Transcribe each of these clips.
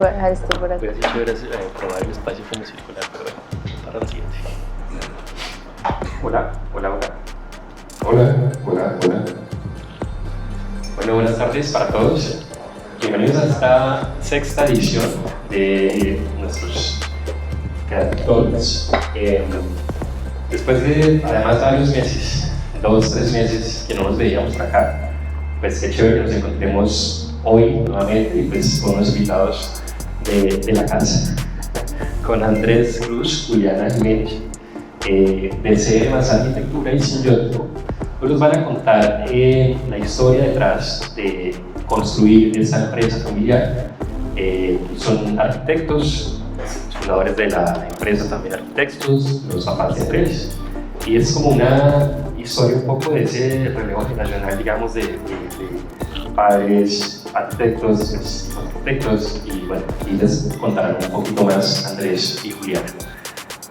Voy a dejar esto por acá. Hubiera sido chévere probar el espacio como circular, pero bueno, para la siguiente. Hola, hola, hola. Hola, hola, hola. Bueno, buenas tardes para todos. Bienvenidos a esta sexta edición de nuestros Creative Talks. Después de, además, varios meses, 2-3 meses que no nos veíamos acá, pues qué chévere que nos encontremos hoy nuevamente y pues con unos invitados de la casa, con Andrés Cruz, Juliana Jiménez, de CR Más Arquitectura y Symbiótico. Hoy nos van a contar la historia detrás de construir esta empresa familiar. Son arquitectos, fundadores de la empresa también arquitectos, los papás de Andrés. Y es como una historia un poco de ese relevo generacional, digamos, de padres arquitectos, arquitectos, y bueno, y les contarán un poquito más Andrés y Juliana.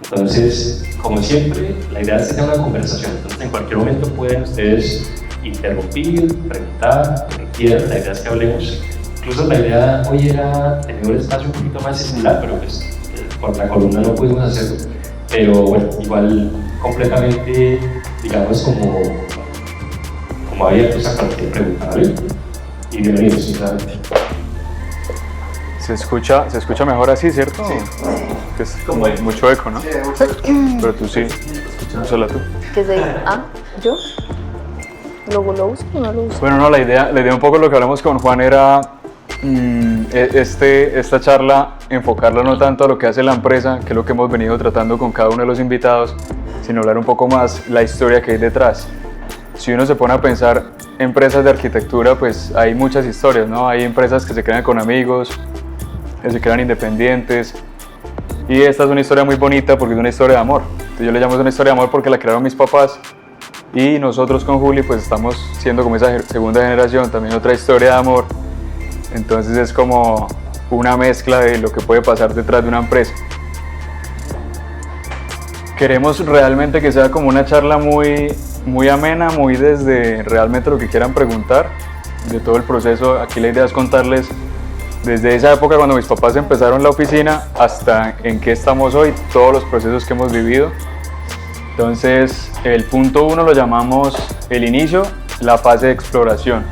Entonces, como siempre, la idea es que sea una conversación. Entonces, en cualquier momento pueden ustedes interrumpir, preguntar, lo que quieran. La idea es que hablemos. Incluso la idea hoy era tener un espacio un poquito más similar, pero pues por la columna no pudimos hacerlo. Pero bueno, igual completamente, digamos, como abiertos a cualquier pregunta, ¿vale? Y bienvenidos, sinceramente. Se escucha mejor así, ¿cierto? Sí. Que es como mucho eco, ¿no? Pero tú sí, úsala tú. ¿Qué se dice? ¿Ah? ¿Yo? ¿Luego lo uso o no lo uso? Bueno, no, la idea un poco lo que hablamos con Juan era esta charla, enfocarla no tanto a lo que hace la empresa, que es lo que hemos venido tratando con cada uno de los invitados, sino hablar un poco más la historia que hay detrás. Si uno se pone a pensar empresas de arquitectura, pues hay muchas historias, ¿no? Hay empresas que se crean con amigos, que se crean independientes, y esta es una historia muy bonita porque es una historia de amor. Entonces yo le llamo una historia de amor porque la crearon mis papás, y nosotros con Juli pues estamos siendo como esa segunda generación, también otra historia de amor. Entonces es como una mezcla de lo que puede pasar detrás de una empresa. Queremos realmente que sea como una charla muy amena, muy desde realmente lo que quieran preguntar, de todo el proceso. Aquí la idea es contarles desde esa época cuando mis papás empezaron la oficina hasta en qué estamos hoy, todos los procesos que hemos vivido. Entonces el punto 1 lo llamamos el inicio, la fase de exploración.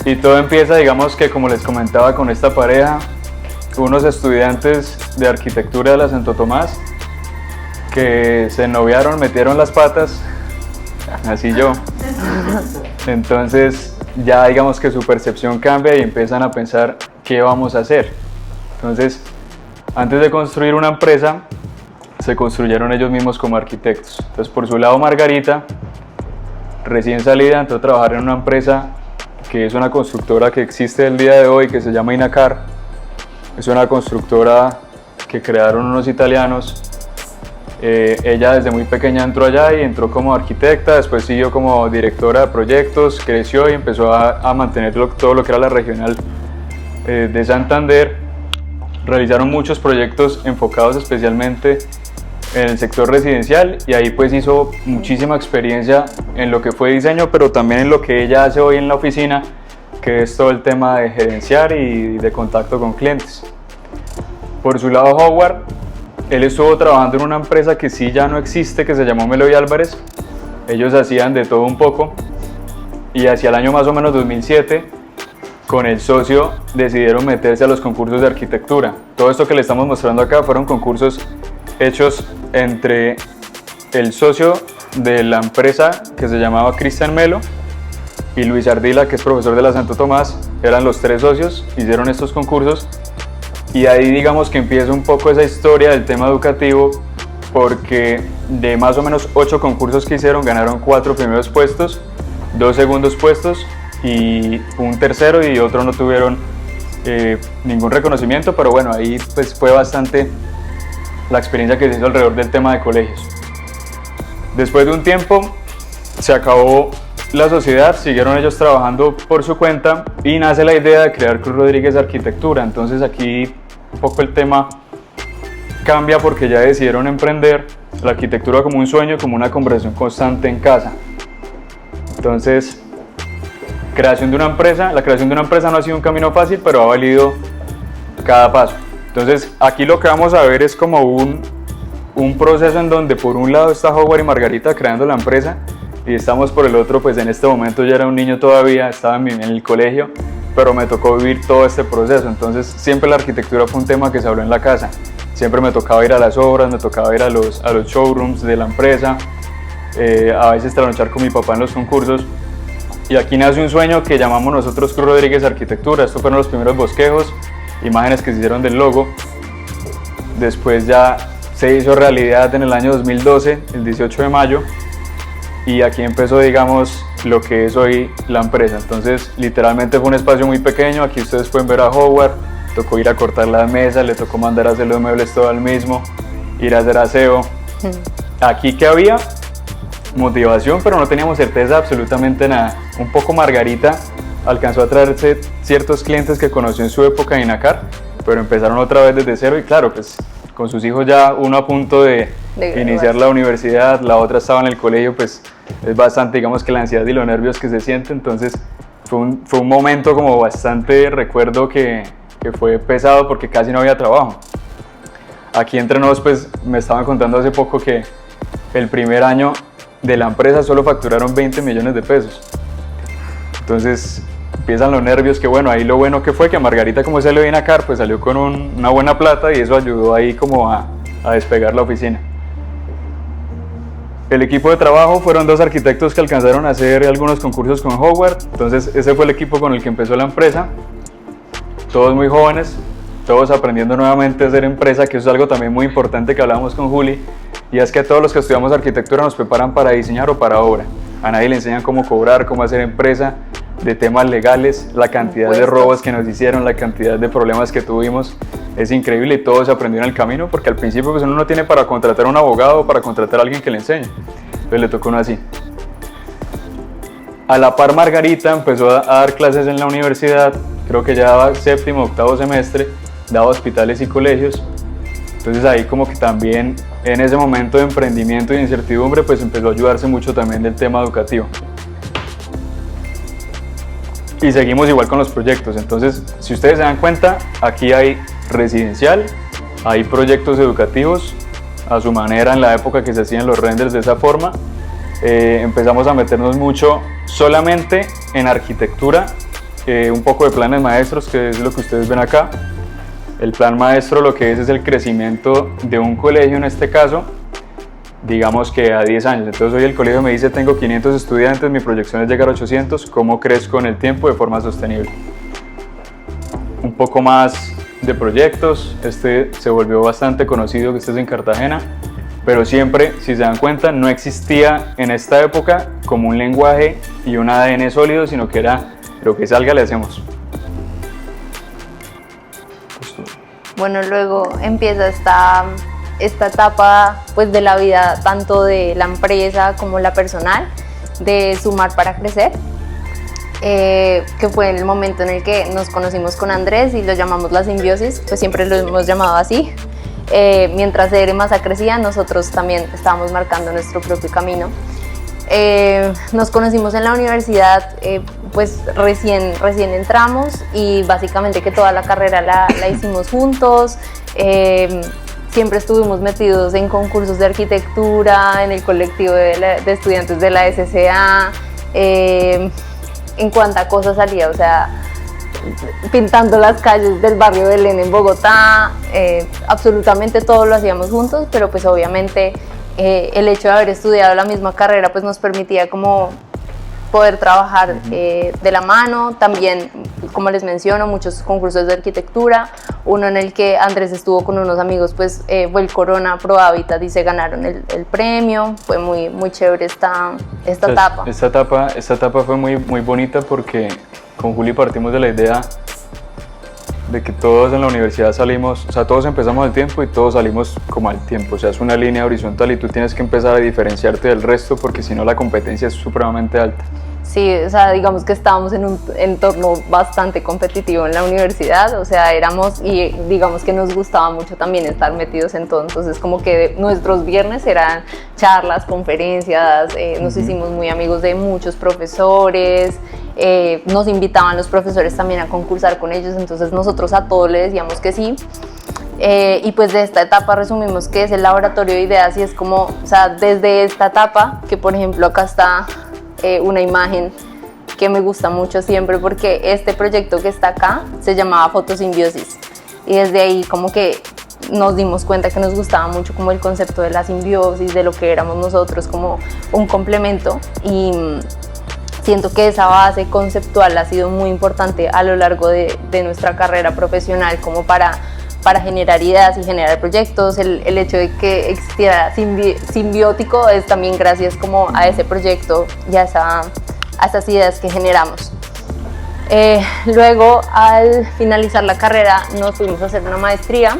Y todo empieza, digamos que como les comentaba, con esta pareja, unos estudiantes de arquitectura de la Santo Tomás, que se noviaron, metieron las patas, así yo. Entonces ya digamos que su percepción cambia y empiezan a pensar qué vamos a hacer. Entonces, antes de construir una empresa, se construyeron ellos mismos como arquitectos. Entonces, por su lado, Margarita, recién salida, entró a trabajar en una empresa que es una constructora que existe el día de hoy, que se llama Inacar. Es una constructora que crearon unos italianos. Ella desde muy pequeña entró allá y entró como arquitecta, después siguió como directora de proyectos, creció y empezó a mantener todo lo que era la regional de Santander. Realizaron muchos proyectos enfocados especialmente en el sector residencial, y ahí pues hizo muchísima experiencia en lo que fue diseño, pero también en lo que ella hace hoy en la oficina, que es todo el tema de gerenciar y de contacto con clientes. Por su lado, Howard, él estuvo trabajando en una empresa que sí ya no existe, que se llamó Melo y Álvarez. Ellos hacían de todo un poco, y hacia el año más o menos 2007, con el socio decidieron meterse a los concursos de arquitectura. Todo esto que le estamos mostrando acá fueron concursos hechos entre el socio de la empresa, que se llamaba Cristian Melo, y Luis Ardila, que es profesor de la Santo Tomás. Eran los tres socios, hicieron estos concursos, y ahí digamos que empieza un poco esa historia del tema educativo, porque de más o menos 8 concursos que hicieron, ganaron 4 primeros puestos, 2 segundos puestos y un tercero, y otro no tuvieron ningún reconocimiento, pero bueno, ahí pues fue bastante la experiencia que se hizo alrededor del tema de colegios. Después de un tiempo se acabó la sociedad, siguieron ellos trabajando por su cuenta y nace la idea de crear Cruz Rodríguez Arquitectura. Entonces aquí un poco el tema cambia porque ya decidieron emprender la arquitectura como un sueño, como una conversación constante en casa. Entonces, la creación de una empresa no ha sido un camino fácil, pero ha valido cada paso. Entonces aquí lo que vamos a ver es como un proceso en donde por un lado está Howard y Margarita creando la empresa y estamos por el otro, pues en este momento yo era un niño todavía, estaba en el colegio, pero me tocó vivir todo este proceso. Entonces siempre la arquitectura fue un tema que se habló en la casa. Siempre me tocaba ir a las obras, me tocaba ir a los showrooms de la empresa, a veces trasnochar con mi papá en los concursos. Y aquí nace un sueño que llamamos nosotros Cruz Rodríguez Arquitectura. Estos fueron los primeros bosquejos, imágenes que se hicieron del logo. Después ya se hizo realidad en el año 2012, el 18 de mayo. Y aquí empezó, digamos, lo que es hoy la empresa. Entonces, literalmente fue un espacio muy pequeño. Aquí ustedes pueden ver a Howard. Tocó ir a cortar las mesas, le tocó mandar a hacer los muebles todo al mismo, ir a hacer aseo. Aquí que había motivación, pero no teníamos certeza de absolutamente nada. Un poco Margarita alcanzó a traerse ciertos clientes que conoció en su época en Inacar, pero empezaron otra vez desde cero y claro, pues con sus hijos ya uno a punto de iniciar la universidad, la otra estaba en el colegio, pues es bastante, digamos que la ansiedad y los nervios que se sienten, entonces fue un momento como bastante, recuerdo que fue pesado porque casi no había trabajo. Aquí entre nos, pues me estaban contando hace poco que el primer año de la empresa solo facturaron 20 millones de pesos. Entonces empiezan los nervios, que bueno, ahí lo bueno que fue que a Margarita, como se le viene acá, pues salió con una buena plata y eso ayudó ahí como a despegar la oficina. El equipo de trabajo fueron 2 arquitectos que alcanzaron a hacer algunos concursos con Howard, entonces ese fue el equipo con el que empezó la empresa. Todos muy jóvenes, todos aprendiendo nuevamente a hacer empresa, que eso es algo también muy importante que hablábamos con Juli, y es que todos los que estudiamos arquitectura nos preparan para diseñar o para obra. A nadie le enseñan cómo cobrar, cómo hacer empresa, de temas legales, la cantidad de robos que nos hicieron, la cantidad de problemas que tuvimos, es increíble y todo se aprendió en el camino, porque al principio pues uno no tiene para contratar a un abogado o para contratar a alguien que le enseñe, entonces le tocó uno así. A la par Margarita empezó a dar clases en la universidad, creo que ya daba 7º, 8º semestre, daba hospitales y colegios. Entonces ahí como que también en ese momento de emprendimiento y de incertidumbre pues empezó a ayudarse mucho también del tema educativo. Y seguimos igual con los proyectos, entonces si ustedes se dan cuenta, aquí hay residencial, hay proyectos educativos a su manera en la época que se hacían los renders de esa forma. Empezamos a meternos mucho solamente en arquitectura, un poco de planes maestros, que es lo que ustedes ven acá. El plan maestro lo que es el crecimiento de un colegio en este caso, digamos que a 10 años. Entonces hoy el colegio me dice tengo 500 estudiantes, mi proyección es llegar a 800, ¿cómo crezco en el tiempo de forma sostenible? Un poco más de proyectos, este se volvió bastante conocido, que este es en Cartagena, pero siempre, si se dan cuenta, no existía en esta época como un lenguaje y un ADN sólido, sino que era lo que salga le hacemos. Bueno, luego empieza esta etapa pues, de la vida, tanto de la empresa como la personal, de sumar para crecer, que fue el momento en el que nos conocimos con Andrés y lo llamamos la simbiosis, pues siempre lo hemos llamado así. Mientras Masa crecía, nosotros también estábamos marcando nuestro propio camino. Nos conocimos en la universidad, pues recién entramos y básicamente que toda la carrera la hicimos juntos. Siempre estuvimos metidos en concursos de arquitectura, en el colectivo de estudiantes de la SCA, en cuánta cosa salía, o sea, pintando las calles del barrio Belén en Bogotá, absolutamente todo lo hacíamos juntos, pero pues obviamente el hecho de haber estudiado la misma carrera pues nos permitía como poder trabajar de la mano. También, como les menciono, muchos concursos de arquitectura, uno en el que Andrés estuvo con unos amigos, pues fue el Corona Pro Habitat y se ganaron el premio. Fue muy chévere esta etapa. Esta etapa fue muy bonita porque con Juli partimos de la idea de que todos en la universidad salimos, o sea, todos empezamos al tiempo y todos salimos como al tiempo, o sea, es una línea horizontal y tú tienes que empezar a diferenciarte del resto porque si no la competencia es supremamente alta. Sí, o sea, digamos que estábamos en un entorno bastante competitivo en la universidad, o sea, éramos, y digamos que nos gustaba mucho también estar metidos en todo, entonces como que nuestros viernes eran charlas, conferencias, nos hicimos muy amigos de muchos profesores, nos invitaban los profesores también a concursar con ellos, entonces nosotros a todos le decíamos que sí. Y pues de esta etapa resumimos que es el laboratorio de ideas y es como, o sea, desde esta etapa, que por ejemplo acá está una imagen que me gusta mucho siempre porque este proyecto que está acá se llamaba Fotosimbiosis y desde ahí como que nos dimos cuenta que nos gustaba mucho como el concepto de la simbiosis, de lo que éramos nosotros como un complemento y siento que esa base conceptual ha sido muy importante a lo largo de nuestra carrera profesional como para generar ideas y generar proyectos. El hecho de que existiera simbiótico es también gracias como a ese proyecto y a esas ideas que generamos. Luego, al finalizar la carrera, nos fuimos a hacer una maestría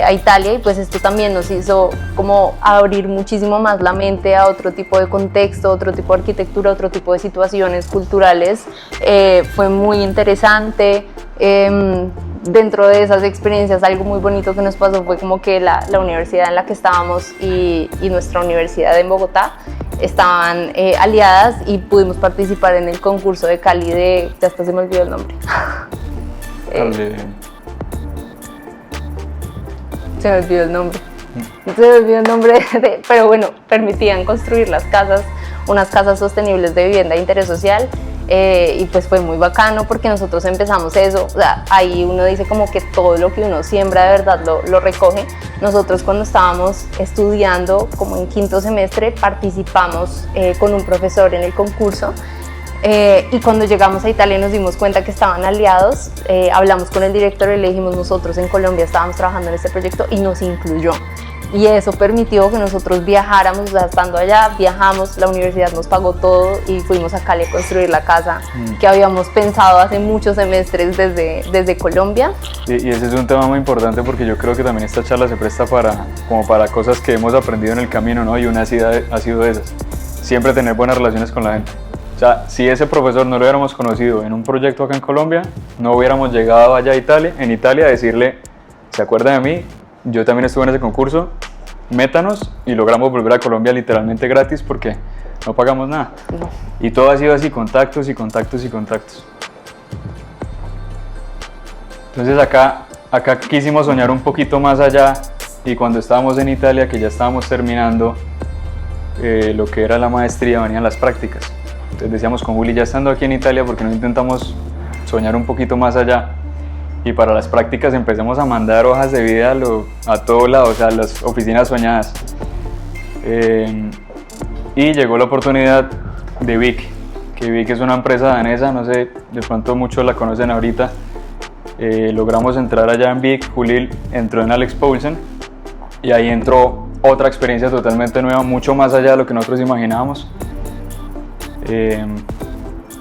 a Italia y pues esto también nos hizo como abrir muchísimo más la mente a otro tipo de contexto, otro tipo de arquitectura, otro tipo de situaciones culturales. Fue muy interesante. Dentro de esas experiencias, algo muy bonito que nos pasó fue como que la universidad en la que estábamos y nuestra universidad en Bogotá estaban aliadas y pudimos participar en el concurso de Cali de, ya hasta se me olvidó el nombre. Se me olvidó el nombre. Pero bueno, permitían construir las casas, unas casas sostenibles de vivienda de interés social. Y pues fue muy bacano porque nosotros empezamos eso, o sea, ahí uno dice como que todo lo que uno siembra de verdad lo recoge. Nosotros cuando estábamos estudiando como en quinto semestre participamos con un profesor en el concurso y cuando llegamos a Italia nos dimos cuenta que estaban aliados, hablamos con el director y le dijimos nosotros en Colombia estábamos trabajando en este proyecto y nos incluyó. Y eso permitió que nosotros viajáramos, o sea, estando allá, viajamos, la universidad nos pagó todo y fuimos a Cali a construir la casa que habíamos pensado hace muchos semestres desde Colombia. Y ese es un tema muy importante porque yo creo que también esta charla se presta como para cosas que hemos aprendido en el camino, ¿no? Y una ha sido de esas, siempre tener buenas relaciones con la gente. O sea, si ese profesor no lo hubiéramos conocido en un proyecto acá en Colombia, no hubiéramos llegado allá en Italia a decirle, ¿se acuerda de mí? Yo también estuve en ese concurso, métanos, y logramos volver a Colombia literalmente gratis porque no pagamos nada. No. Y todo ha sido así, contactos y contactos y contactos. Entonces acá quisimos soñar un poquito más allá y cuando estábamos en Italia, que ya estábamos terminando lo que era la maestría, venían las prácticas. Entonces decíamos con Juli, ya estando aquí en Italia, ¿por qué no intentamos soñar un poquito más allá? Y para las prácticas empezamos a mandar hojas de vida a todos lados, o sea, las oficinas soñadas. Y llegó la oportunidad de Vic, que Vic es una empresa danesa, no sé, de pronto muchos la conocen ahorita. Logramos entrar allá en Vic, Juli entró en Alex Poulsen y ahí entró otra experiencia totalmente nueva, mucho más allá de lo que nosotros imaginábamos.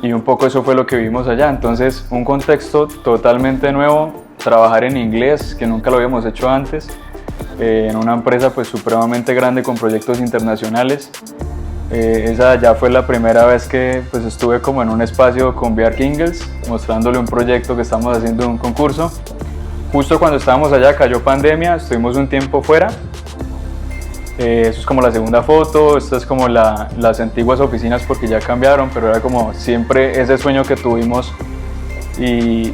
Y un poco eso fue lo que vimos allá, entonces un contexto totalmente nuevo, trabajar en inglés, que nunca lo habíamos hecho antes, en una empresa pues supremamente grande con proyectos internacionales. Esa ya fue la primera vez que pues estuve como en un espacio con Bjarke Ingels, mostrándole un proyecto que estamos haciendo en un concurso. Justo cuando estábamos allá cayó pandemia, estuvimos un tiempo fuera. Eso es como la segunda foto, esta es como las antiguas oficinas porque ya cambiaron, pero era como siempre ese sueño que tuvimos y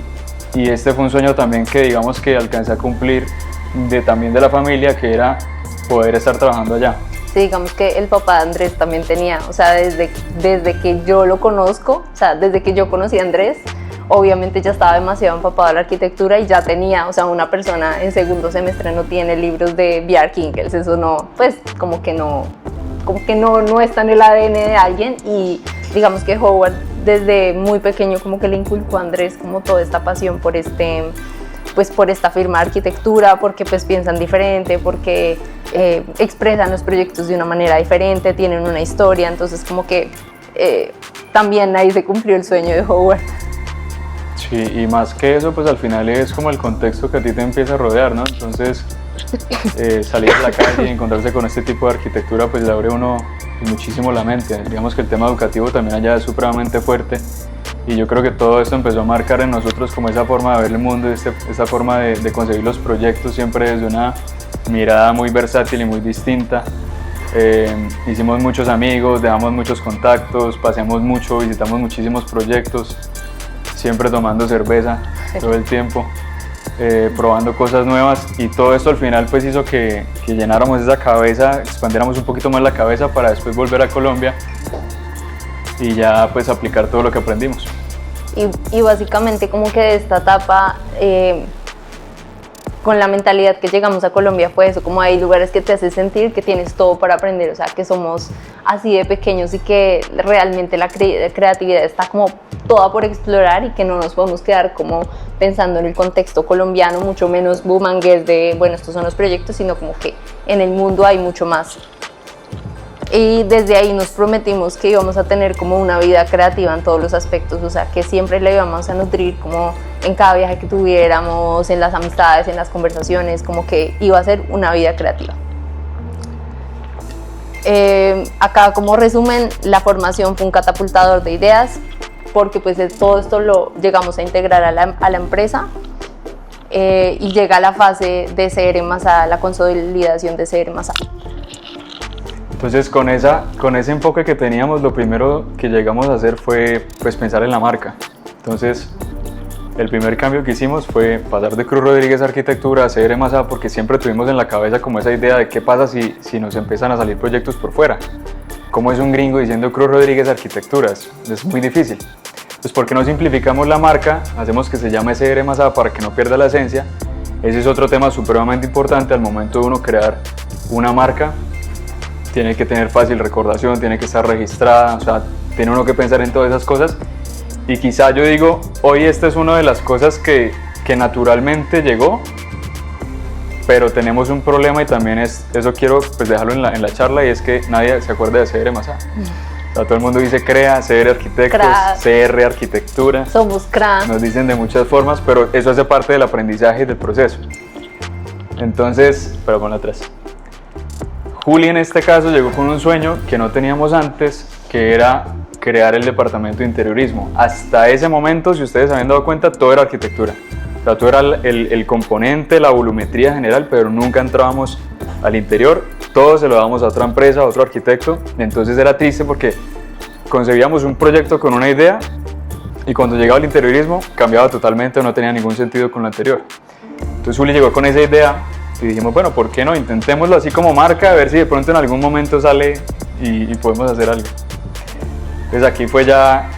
este fue un sueño también que digamos que alcancé a cumplir también de la familia, que era poder estar trabajando allá. Sí, digamos que el papá de Andrés también tenía, o sea, desde que yo lo conozco, o sea, desde que yo conocí a Andrés, obviamente ya estaba demasiado empapado de la arquitectura y ya tenía, o sea, una persona en segundo semestre no tiene libros de Bjarke Ingels, eso no, pues como que no está en el ADN de alguien y digamos que Howard desde muy pequeño como que le inculcó a Andrés como toda esta pasión por esta firma de arquitectura, porque pues piensan diferente, porque expresan los proyectos de una manera diferente, tienen una historia, entonces como que también ahí se cumplió el sueño de Howard. Sí, y más que eso, pues al final es como el contexto que a ti te empieza a rodear, ¿no? Entonces, salir a la calle y encontrarse con este tipo de arquitectura, pues le abre uno muchísimo la mente. Digamos que el tema educativo también allá es supremamente fuerte y yo creo que todo esto empezó a marcar en nosotros como esa forma de ver el mundo, esa forma de concebir los proyectos siempre desde una mirada muy versátil y muy distinta. Hicimos muchos amigos, dejamos muchos contactos, paseamos mucho, visitamos muchísimos proyectos, siempre tomando cerveza todo el tiempo, probando cosas nuevas, y todo esto al final pues hizo que llenáramos esa cabeza, expandiéramos un poquito más la cabeza para después volver a Colombia y ya pues aplicar todo lo que aprendimos. Y básicamente como que de esta etapa, con la mentalidad que llegamos a Colombia fue eso, como hay lugares que te hacen sentir que tienes todo para aprender, o sea, que somos así de pequeños y que realmente la creatividad está como toda por explorar y que no nos podemos quedar como pensando en el contexto colombiano, mucho menos bumangués de, bueno, estos son los proyectos, sino como que en el mundo hay mucho más. Y desde ahí nos prometimos que íbamos a tener como una vida creativa en todos los aspectos, o sea, que siempre la íbamos a nutrir como en cada viaje que tuviéramos, en las amistades, en las conversaciones, como que iba a ser una vida creativa. Acá como resumen, la formación fue un catapultador de ideas, porque pues todo esto lo llegamos a integrar a la empresa, y llega la fase de CR+A, la consolidación de CR+A. Entonces con ese enfoque que teníamos, lo primero que llegamos a hacer fue pues pensar en la marca. Entonces el primer cambio que hicimos fue pasar de Cruz Rodríguez Arquitectura a CR+A, porque siempre tuvimos en la cabeza como esa idea de qué pasa si nos empiezan a salir proyectos por fuera. ¿Cómo es un gringo diciendo Cruz Rodríguez Arquitecturas? Es muy difícil. Pues ¿por qué no simplificamos la marca? Hacemos que se llame CR+A para que no pierda la esencia. Ese es otro tema supremamente importante al momento de uno crear una marca. Tiene que tener fácil recordación, tiene que estar registrada, o sea, tiene uno que pensar en todas esas cosas. Y quizá yo digo, hoy esta es una de las cosas que naturalmente llegó, pero tenemos un problema y también eso quiero pues dejarlo en la charla, y es que nadie se acuerda de CR+A. O sea, todo el mundo dice CREA, CR Arquitectos, CR Arquitectura. Somos CRA. Nos dicen de muchas formas, pero eso hace parte del aprendizaje y del proceso. Entonces, pero ponlo atrás. Juli en este caso llegó con un sueño que no teníamos antes, que era crear el departamento de interiorismo. Hasta ese momento, si ustedes se habían dado cuenta, todo era arquitectura. O sea, todo era el componente, la volumetría general, pero nunca entrábamos al interior. Todo se lo dábamos a otra empresa, a otro arquitecto. Entonces era triste porque concebíamos un proyecto con una idea y cuando llegaba al interiorismo cambiaba totalmente, no tenía ningún sentido con lo anterior. Entonces Juli llegó con esa idea y dijimos, bueno, ¿por qué no? Intentémoslo así como marca, a ver si de pronto en algún momento sale y podemos hacer algo. Entonces aquí fue ya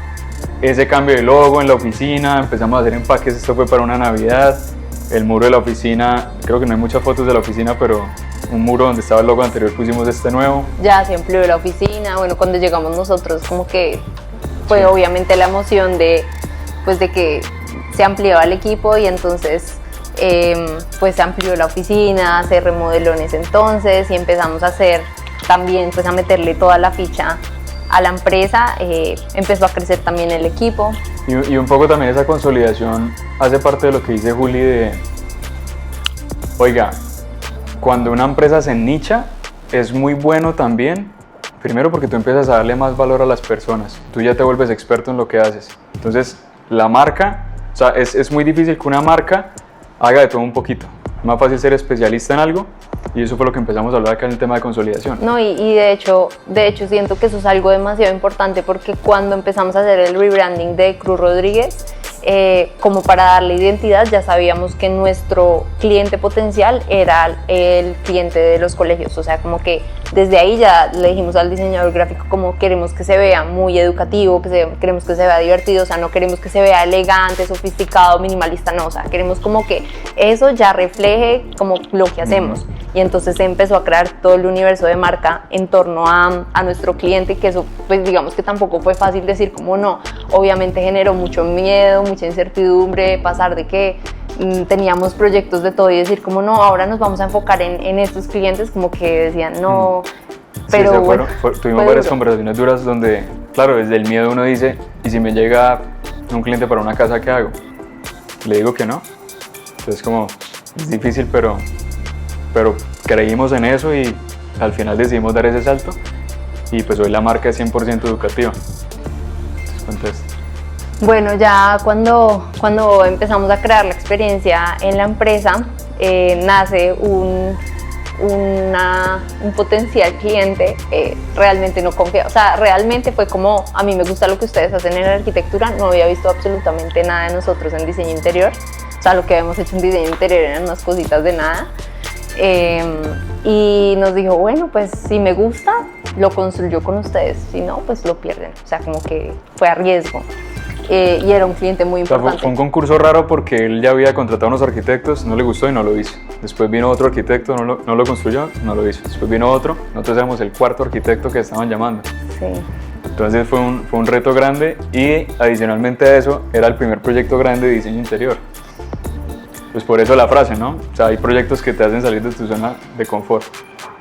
ese cambio de logo en la oficina, empezamos a hacer empaques, esto fue para una Navidad. El muro de la oficina, creo que no hay muchas fotos de la oficina, pero un muro donde estaba el logo anterior pusimos este nuevo. Ya se amplió la oficina, bueno, cuando llegamos nosotros como que fue obviamente la emoción de que se ampliaba el equipo, y entonces pues se amplió la oficina, se remodeló en ese entonces y empezamos a hacer también, pues a meterle toda la ficha a la empresa, empezó a crecer también el equipo. Y un poco también esa consolidación hace parte de lo que dice Juli de, oiga, cuando una empresa se nicha es muy bueno también, primero porque tú empiezas a darle más valor a las personas, tú ya te vuelves experto en lo que haces. Entonces la marca, o sea, es muy difícil que una marca haga de todo un poquito. Es más fácil ser especialista en algo, y eso fue lo que empezamos a hablar acá en el tema de consolidación. No, y de hecho siento que eso es algo demasiado importante, porque cuando empezamos a hacer el rebranding de Cruz Rodríguez, como para darle identidad, ya sabíamos que nuestro cliente potencial era el cliente de los colegios, o sea, como que desde ahí ya le dijimos al diseñador gráfico como queremos que se vea muy educativo, queremos que se vea divertido, o sea, no queremos que se vea elegante, sofisticado, minimalista, no, o sea, queremos como que eso ya refleje como lo que hacemos. Y entonces se empezó a crear todo el universo de marca en torno a nuestro cliente, que eso pues digamos que tampoco fue fácil decir como no, obviamente generó mucho miedo, mucha incertidumbre, pasar de que teníamos proyectos de todo y decir como no, ahora nos vamos a enfocar en estos clientes, como que decían no, pero sí, bueno, tuvimos varias conversaciones duras donde, claro, desde el miedo uno dice, ¿y si me llega un cliente para una casa, qué hago? Le digo que no. Entonces como, es difícil, pero creímos en eso y al final decidimos dar ese salto. y pues hoy la marca es 100% educativa. Entonces, cuéntales. Bueno, ya cuando empezamos a crear la experiencia en la empresa, nace un potencial cliente. Realmente no confía, o sea, realmente fue como, a mí me gusta lo que ustedes hacen en la arquitectura, no había visto absolutamente nada de nosotros en diseño interior, o sea, lo que habíamos hecho en diseño interior eran unas cositas de nada. Y nos dijo, bueno, pues si me gusta, lo construyo con ustedes, si no, pues lo pierden, o sea, como que fue a riesgo. Y era un cliente muy importante. Fue un concurso raro porque él ya había contratado a unos arquitectos, no le gustó y no lo hizo. Después vino otro arquitecto, no lo construyó, no lo hizo. Después vino otro, nosotros éramos el cuarto arquitecto que estaban llamando. Sí. Entonces fue un reto grande y adicionalmente a eso era el primer proyecto grande de diseño interior. Pues por eso la frase, ¿no? O sea, hay proyectos que te hacen salir de tu zona de confort.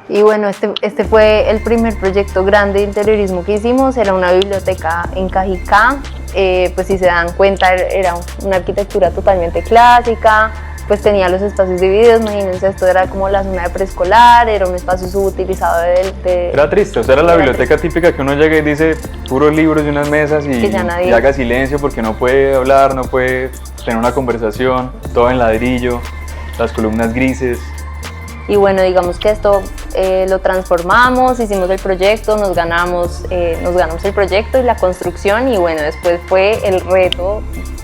Y bueno, este fue el primer proyecto grande de interiorismo que hicimos, era una biblioteca en Cajicá. Pues si se dan cuenta era una arquitectura totalmente clásica, pues tenía los espacios divididos, imagínense, esto era como la zona de preescolar, era un espacio subutilizado Era triste, o sea, era la biblioteca típica que uno llega y dice puros libros y unas mesas y haga silencio porque no puede hablar, no puede tener una conversación, todo en ladrillo, las columnas grises. Y bueno, digamos que esto lo transformamos, hicimos el proyecto, nos ganamos el proyecto y la construcción, y bueno, después fue el reto,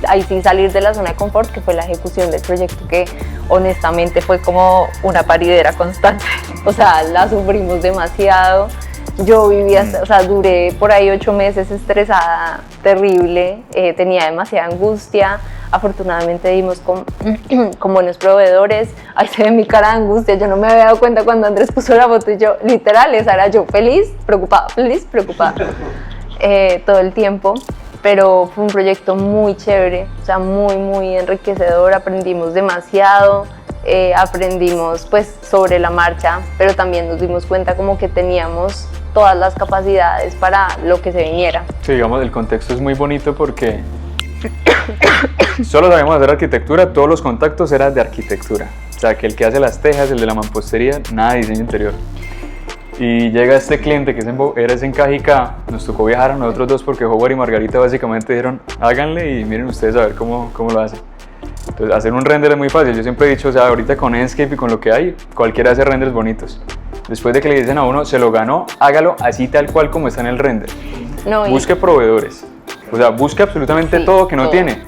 ahí sí salir de la zona de confort, que fue la ejecución del proyecto, que honestamente fue como una paridera constante, o sea, la sufrimos demasiado. Yo vivía, o sea, duré por ahí 8 meses estresada, terrible, tenía demasiada angustia. Afortunadamente dimos con buenos proveedores. Ahí se ve mi cara de angustia, yo no me había dado cuenta cuando Andrés puso la foto y yo, literal, esa era yo, feliz, preocupada, todo el tiempo. Pero fue un proyecto muy chévere, o sea, muy enriquecedor, aprendimos demasiado. Aprendimos pues sobre la marcha, pero también nos dimos cuenta como que teníamos todas las capacidades para lo que se viniera. Sí, digamos, el contexto es muy bonito porque solo sabíamos hacer arquitectura, todos los contactos eran de arquitectura, o sea, que el que hace las tejas, el de la mampostería, nada de diseño interior. Y llega este cliente que es en Cajicá, nos tocó viajar a nosotros dos porque Howard y Margarita básicamente dijeron háganle y miren ustedes a ver cómo lo hacen. Entonces, hacer un render es muy fácil. Yo siempre he dicho, o sea, ahorita con Enscape y con lo que hay, cualquiera hace renders bonitos. Después de que le dicen a uno, se lo ganó, hágalo así tal cual como está en el render. No, busque proveedores. O sea, busque absolutamente todo que no tiene.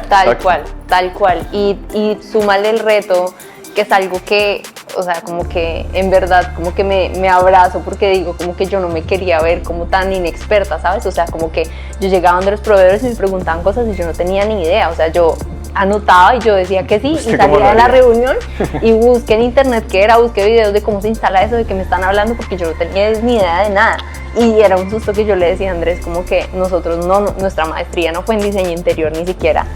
Tal cual. Y súmale el reto, que es algo que, o sea, como que en verdad como que me abrazo, porque digo como que yo no me quería ver como tan inexperta, ¿sabes? O sea, como que yo llegaba donde los proveedores y me preguntaban cosas y yo no tenía ni idea, o sea, yo anotaba y yo decía que sí, y salía de la reunión y busqué en internet qué era, busqué videos de cómo se instala eso, de qué me están hablando, porque yo no tenía ni idea de nada. Y era un susto que yo le decía a Andrés, como que nosotros nuestra maestría no fue en diseño interior ni siquiera,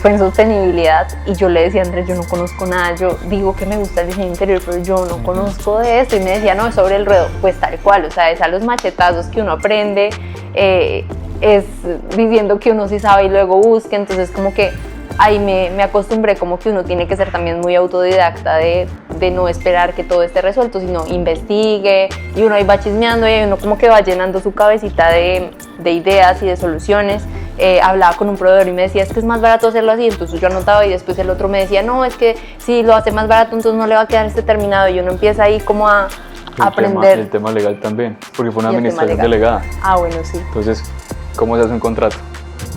fue en sostenibilidad, y yo le decía a Andrés, yo no conozco nada, yo digo que me gusta el diseño interior, pero yo no conozco de esto, y me decía, no, es sobre el ruedo, pues tal cual, o sea, es a los machetazos que uno aprende, es diciendo que uno sí sabe y luego busque, entonces como que ahí me acostumbré como que uno tiene que ser también muy autodidacta de no esperar que todo esté resuelto, sino investigue, y uno ahí va chismeando y uno como que va llenando su cabecita de ideas y de soluciones. Hablaba con un proveedor y me decía, es que es más barato hacerlo así, entonces yo anotaba y después el otro me decía, no, es que si lo hace más barato entonces no le va a quedar este terminado, y uno empieza ahí como a aprender. El tema legal también, porque fue una administración delegada. Ah, bueno, sí. Entonces, ¿cómo se hace un contrato?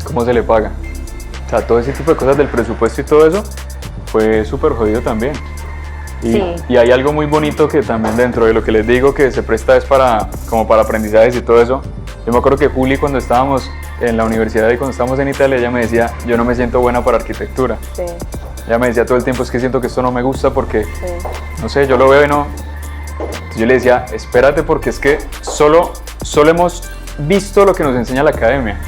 ¿Cómo se le paga? O sea, todo ese tipo de cosas del presupuesto y todo eso fue súper jodido también. Y hay algo muy bonito que también dentro de lo que les digo que se presta es como para aprendizajes y todo eso. Yo me acuerdo que Juli, cuando estábamos en la universidad y cuando estábamos en Italia, ella me decía, yo no me siento buena para arquitectura. Sí. Ella me decía todo el tiempo, es que siento que esto no me gusta porque, no sé, yo lo veo y no. Entonces yo le decía, espérate, porque es que solo hemos visto lo que nos enseña la academia.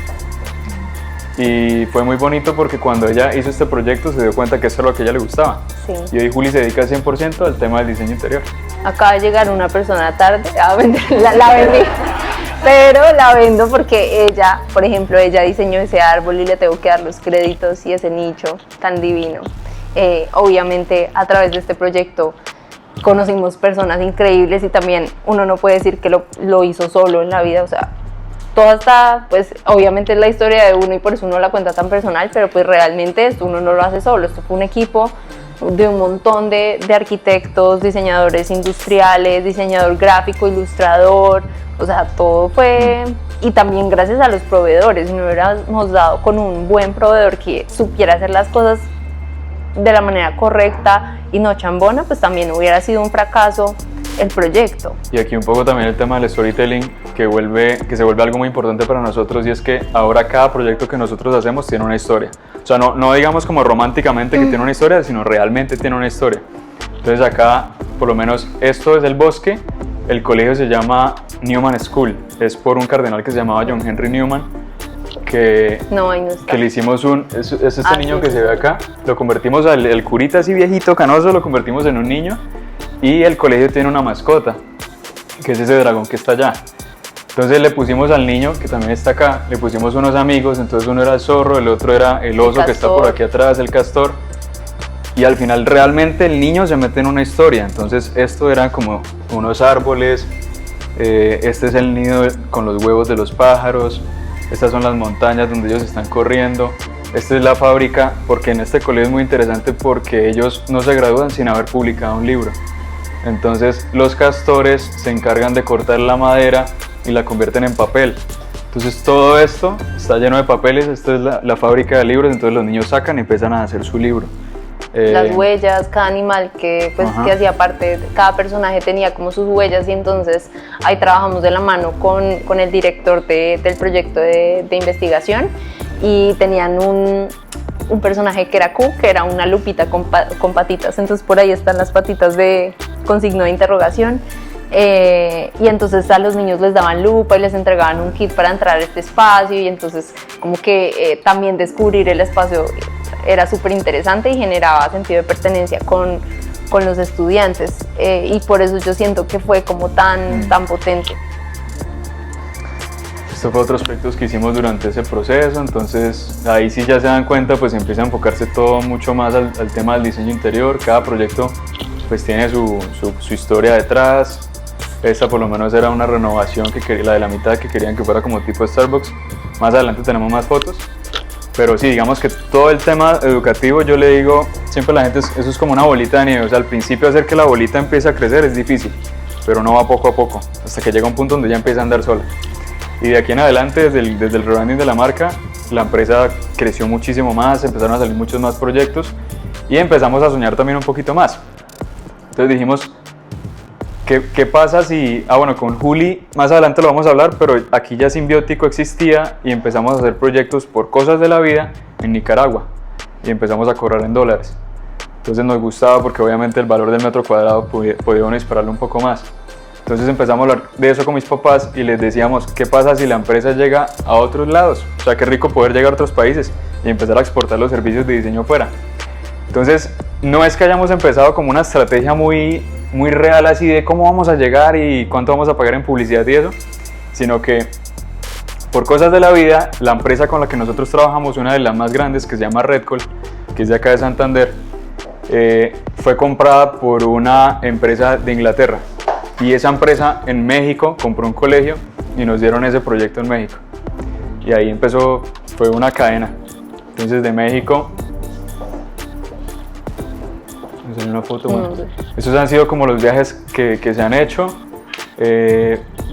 Y fue muy bonito porque cuando ella hizo este proyecto se dio cuenta que eso es lo que a ella le gustaba. Sí. Y hoy Juli se dedica 100% al tema del diseño interior. Acaba de llegar una persona tarde a vender, la vendí, pero la vendo porque ella, por ejemplo, ella diseñó ese árbol y le tengo que dar los créditos, y ese nicho tan divino. Obviamente a través de este proyecto conocimos personas increíbles y también uno no puede decir que lo hizo solo en la vida, o sea, toda esta, pues obviamente es la historia de uno y por eso uno la cuenta tan personal, pero pues realmente esto uno no lo hace solo, esto fue un equipo de un montón de arquitectos, diseñadores industriales, diseñador gráfico, ilustrador, o sea, todo fue, y también gracias a los proveedores, si no hubiéramos dado con un buen proveedor que supiera hacer las cosas de la manera correcta y no chambona, pues también hubiera sido un fracaso el proyecto. Y aquí un poco también el tema del storytelling que se vuelve algo muy importante para nosotros, y es que ahora cada proyecto que nosotros hacemos tiene una historia. O sea, no digamos como románticamente que tiene una historia, sino realmente tiene una historia. Entonces acá, por lo menos esto es el bosque, el colegio se llama Newman School, es por un cardenal que se llamaba John Henry Newman, que le hicimos este niño que se ve acá, lo convertimos el curita así viejito, canoso, lo convertimos en un niño, y el colegio tiene una mascota, que es ese dragón que está allá. Entonces le pusimos al niño, que también está acá, le pusimos unos amigos, entonces uno era el zorro, el otro era el oso que está por aquí atrás, el castor, y al final realmente el niño se mete en una historia. Entonces esto eran como unos árboles, este es el nido con los huevos de los pájaros, estas son las montañas donde ellos están corriendo, esta es la fábrica, porque en este colegio es muy interesante porque ellos no se gradúan sin haber publicado un libro. Entonces los castores se encargan de cortar la madera y la convierten en papel. Entonces todo esto está lleno de papeles, esta es la fábrica de libros, entonces los niños sacan y empiezan a hacer su libro. Las huellas, cada animal que hacía parte, cada personaje tenía como sus huellas, y entonces ahí trabajamos de la mano con el director del proyecto de investigación, y tenían un personaje que era Q, que era una lupita con patitas, entonces por ahí están las patitas con signo de interrogación. Y entonces a los niños les daban lupa y les entregaban un kit para entrar a este espacio, y entonces como que también descubrir el espacio era súper interesante y generaba sentido de pertenencia con los estudiantes, y por eso yo siento que fue como tan potente. Esto fue otros proyectos que hicimos durante ese proceso, entonces ahí sí ya se dan cuenta, pues empieza a enfocarse todo mucho más al tema del diseño interior. Cada proyecto pues tiene su historia detrás. Esta por lo menos era una renovación la de la mitad, que querían que fuera como tipo Starbucks. Más adelante tenemos más fotos. Pero sí, digamos que todo el tema educativo, yo le digo siempre a la gente, eso es como una bolita de nieve. O sea, al principio hacer que la bolita empiece a crecer es difícil, pero no va poco a poco, hasta que llega un punto donde ya empieza a andar sola. Y de aquí en adelante, desde el rebranding de la marca, la empresa creció muchísimo más, empezaron a salir muchos más proyectos y empezamos a soñar también un poquito más. Entonces dijimos, ¿qué pasa si, bueno, con Juli más adelante lo vamos a hablar, pero aquí ya Simbiótico existía y empezamos a hacer proyectos por cosas de la vida en Nicaragua y empezamos a cobrar en dólares. Entonces nos gustaba porque obviamente el valor del metro cuadrado podía uno dispararlo un poco más. Entonces empezamos a hablar de eso con mis papás y les decíamos, ¿qué pasa si la empresa llega a otros lados? O sea, qué rico poder llegar a otros países y empezar a exportar los servicios de diseño fuera. Entonces, no es que hayamos empezado como una estrategia muy real así de cómo vamos a llegar y cuánto vamos a pagar en publicidad y eso, sino que por cosas de la vida, la empresa con la que nosotros trabajamos, una de las más grandes, que se llama Redcol, que es de acá de Santander, fue comprada por una empresa de Inglaterra, y esa empresa en México compró un colegio y nos dieron ese proyecto en México, y ahí empezó, fue una cadena. Entonces de México, una foto, bueno. Estos han sido como los viajes que se han hecho.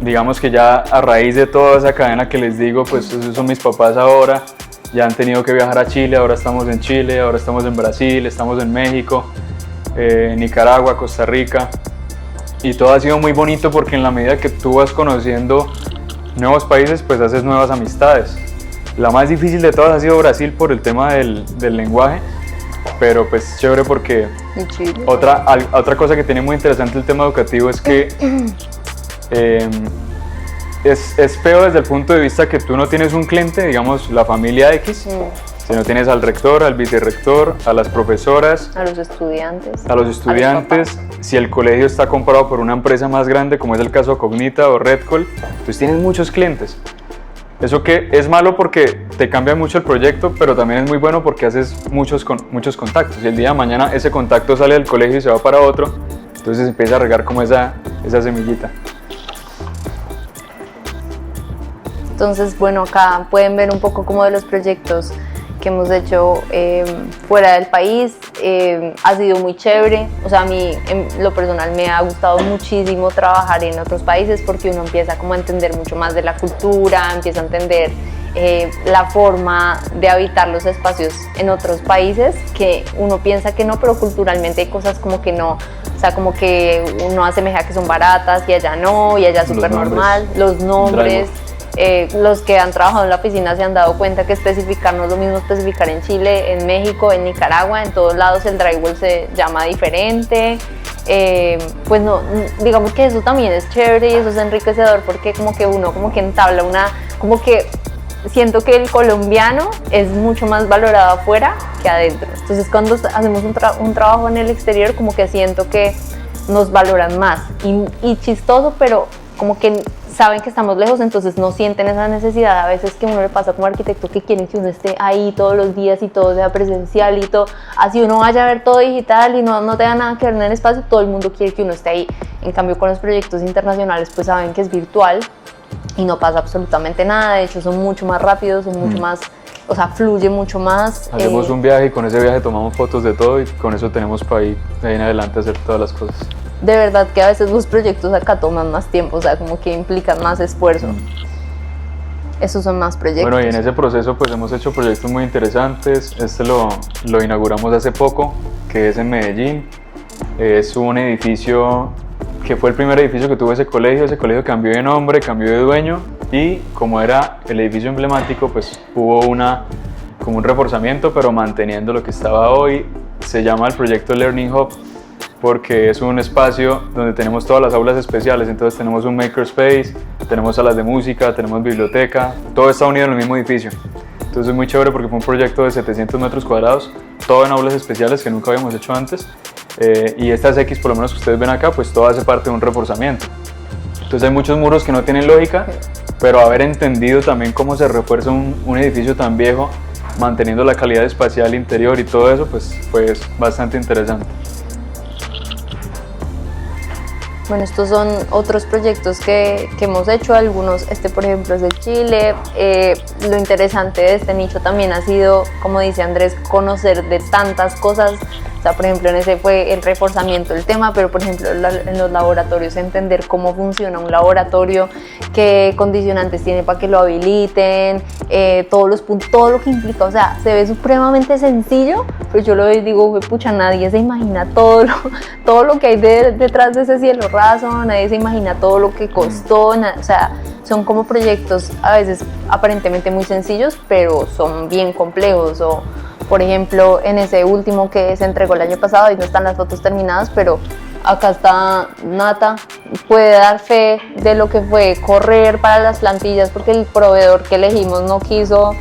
Digamos que ya a raíz de toda esa cadena que les digo, pues esos son mis papás ahora, ya han tenido que viajar a Chile, ahora estamos en Chile, ahora estamos en Brasil, estamos en México, Nicaragua, Costa Rica, y todo ha sido muy bonito porque en la medida que tú vas conociendo nuevos países, pues haces nuevas amistades. La más difícil de todas ha sido Brasil por el tema del lenguaje, pero pues chévere porque otra cosa que tiene muy interesante el tema educativo es que es feo desde el punto de vista que tú no tienes un cliente, digamos la familia X, sino tienes al rector, al vicerrector, a las profesoras, a los estudiantes, si el colegio está comprado por una empresa más grande como es el caso de Cognita o Redcol, pues tienes muchos clientes. Eso que es malo porque te cambia mucho el proyecto, pero también es muy bueno porque haces muchos contactos, y el día de mañana ese contacto sale del colegio y se va para otro, Entonces empieza a regar como esa semillita. Entonces, bueno, acá pueden ver un poco como de los proyectos que hemos hecho fuera del país. Ha sido muy chévere, o sea, a mí en lo personal me ha gustado muchísimo trabajar en otros países porque uno empieza como a entender mucho más de la cultura, empieza a entender la forma de habitar los espacios en otros países, que uno piensa que no, pero culturalmente hay cosas como que no, o sea, como que uno asemeja que son baratas y allá no, y allá es súper normal, los nombres. Los que han trabajado en la oficina se han dado cuenta que especificar no es lo mismo especificar en Chile, en México, en Nicaragua, en todos lados el drywall se llama diferente. Pues no, digamos que eso también es chévere y eso es enriquecedor porque como que uno como que entabla como que siento que el colombiano es mucho más valorado afuera que adentro. Entonces cuando hacemos un trabajo en el exterior como que siento que nos valoran más y chistoso, pero como que saben que estamos lejos, entonces no sienten esa necesidad a veces que uno le pasa como arquitecto, que quieren que uno esté ahí todos los días y todo sea presencial y todo, así uno vaya a ver todo digital y no tenga nada que ver en el espacio, todo el mundo quiere que uno esté ahí. En cambio con los proyectos internacionales pues saben que es virtual y no pasa absolutamente nada, de hecho son mucho más rápidos, son mucho más, o sea, fluye mucho más. Hacemos un viaje y con ese viaje tomamos fotos de todo y con eso tenemos para ir de ahí en adelante hacer todas las cosas. De verdad que a veces los proyectos acá toman más tiempo, o sea, como que implican más esfuerzo. Esos son más proyectos. Bueno, y en ese proceso pues hemos hecho proyectos muy interesantes. Este lo inauguramos hace poco, que es en Medellín. Es un edificio que fue el primer edificio que tuvo ese colegio cambió de nombre, cambió de dueño y como era el edificio emblemático pues hubo como un reforzamiento pero manteniendo lo que estaba hoy. Se llama el proyecto Learning Hub porque es un espacio donde tenemos todas las aulas especiales, entonces tenemos un makerspace, tenemos salas de música, tenemos biblioteca, todo está unido en el mismo edificio. Entonces es muy chévere porque fue un proyecto de 700 metros cuadrados, todo en aulas especiales que nunca habíamos hecho antes, y estas X por lo menos que ustedes ven acá, pues todo hace parte de un reforzamiento. Entonces hay muchos muros que no tienen lógica, pero haber entendido también cómo se refuerza un edificio tan viejo, manteniendo la calidad espacial interior y todo eso, pues fue bastante interesante. Bueno, estos son otros proyectos que hemos hecho, algunos, por ejemplo es de Chile. Lo interesante de este nicho también ha sido, como dice Andrés, conocer de tantas cosas. O sea, por ejemplo, en ese fue el reforzamiento del tema, pero por ejemplo en los laboratorios entender cómo funciona un laboratorio, qué condicionantes tiene para que lo habiliten, todos los puntos, todo lo que implica. O sea, se ve supremamente sencillo, pero yo lo veo y digo, pucha, nadie se imagina todo lo que hay detrás de ese cielo raso, nadie se imagina todo lo que costó, o sea, son como proyectos a veces aparentemente muy sencillos, pero son bien complejos. O por ejemplo, en ese último que se entregó el año pasado, ahí no están las fotos terminadas, pero acá está Nata, puede dar fe de lo que fue correr para las plantillas porque el proveedor que elegimos no quiso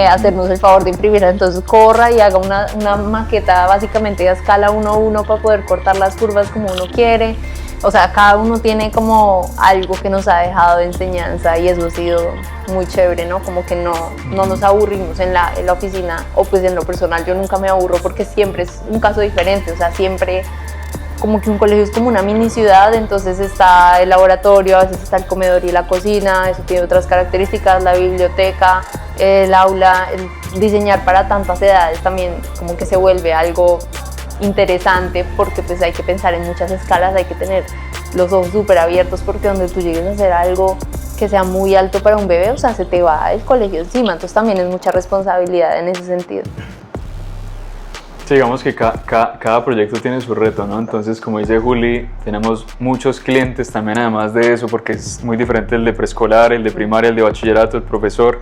hacernos el favor de imprimir, entonces corra y haga una maqueta básicamente a escala 1:1 para poder cortar las curvas como uno quiere. O sea, cada uno tiene como algo que nos ha dejado de enseñanza y eso ha sido muy chévere, ¿no? Como que no nos aburrimos en la oficina, o pues en lo personal yo nunca me aburro porque siempre es un caso diferente, o sea, siempre como que un colegio es como una mini ciudad, entonces está el laboratorio, a veces está el comedor y la cocina, eso tiene otras características, la biblioteca, el aula, el diseñar para tantas edades también como que se vuelve algo interesante porque pues hay que pensar en muchas escalas, hay que tener los ojos súper abiertos porque donde tú llegues a hacer algo que sea muy alto para un bebé, o sea, se te va el colegio encima, entonces también es mucha responsabilidad en ese sentido. Sí, digamos que cada proyecto tiene su reto, ¿no? Entonces, como dice Juli, tenemos muchos clientes también además de eso, porque es muy diferente el de preescolar, el de primaria, el de bachillerato, el profesor.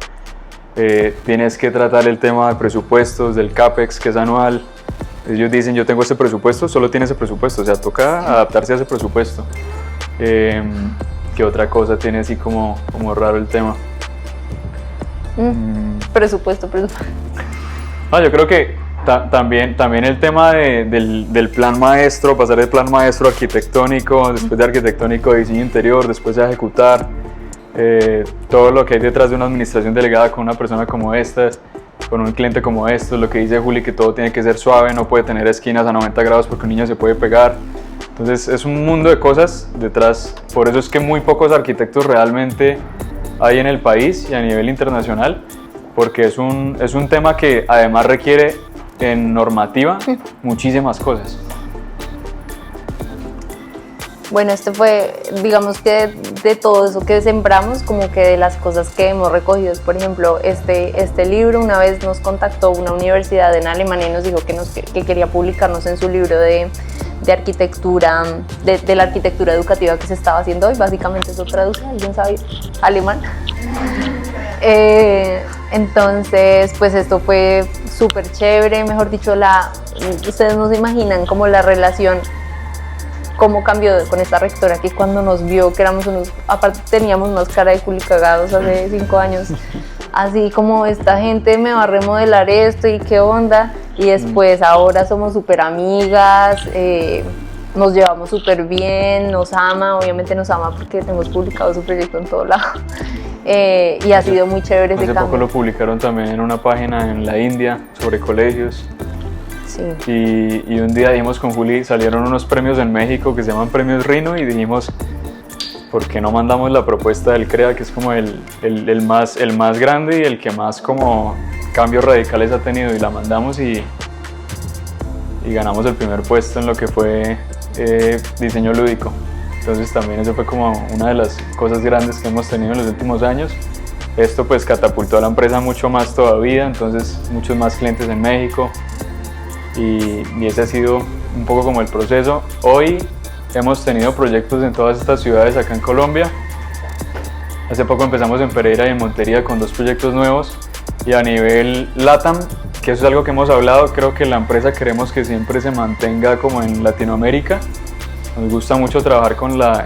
Tienes que tratar el tema de presupuestos, del CAPEX, que es anual. Ellos dicen, yo tengo ese presupuesto, solo tiene ese presupuesto, o sea, toca adaptarse a ese presupuesto. ¿Qué otra cosa tiene así como raro el tema? Presupuesto. No, yo creo que también el tema del plan maestro, pasar del plan maestro arquitectónico, después de arquitectónico de diseño interior, después de ejecutar, todo lo que hay detrás de una administración delegada con una persona como esta, con un cliente como esto, lo que dice Juli, que todo tiene que ser suave, no puede tener esquinas a 90 grados porque un niño se puede pegar. Entonces es un mundo de cosas detrás, por eso es que muy pocos arquitectos realmente hay en el país y a nivel internacional, porque es un tema que además requiere en normativa muchísimas cosas. Bueno, este fue, digamos que de todo eso que sembramos, como que de las cosas que hemos recogido. Por ejemplo, este libro, una vez nos contactó una universidad en Alemania y nos dijo que quería publicarnos en su libro de arquitectura, de la arquitectura educativa que se estaba haciendo hoy. Básicamente eso traduce, ¿alguien sabe alemán? Entonces, pues esto fue súper chévere, mejor dicho, ustedes no se imaginan como la relación, cómo cambió con esta rectora, que cuando nos vio, que éramos aparte teníamos unos cara de culicagados hace 5 años, así como esta gente me va a remodelar esto y qué onda, y después ahora somos súper amigas, nos llevamos súper bien, nos ama, obviamente nos ama porque hemos publicado su proyecto en todo lado, y ha sido muy chévere ese cambio. Hace poco lo publicaron también en una página en la India sobre colegios. Sí. Y un día dijimos con Juli, salieron unos premios en México que se llaman Premios Rino, y dijimos, ¿por qué no mandamos la propuesta del CREA, que es como el más grande y el que más como cambios radicales ha tenido? Y la mandamos y ganamos el primer puesto en lo que fue diseño lúdico. Entonces también eso fue como una de las cosas grandes que hemos tenido en los últimos años. Esto pues catapultó a la empresa mucho más todavía, entonces muchos más clientes en México. Y ese ha sido un poco como el proceso. Hoy hemos tenido proyectos en todas estas ciudades acá en Colombia. Hace poco empezamos en Pereira y en Montería con 2 proyectos nuevos, y a nivel LATAM, que eso es algo que hemos hablado, creo que la empresa queremos que siempre se mantenga como en Latinoamérica. Nos gusta mucho trabajar con la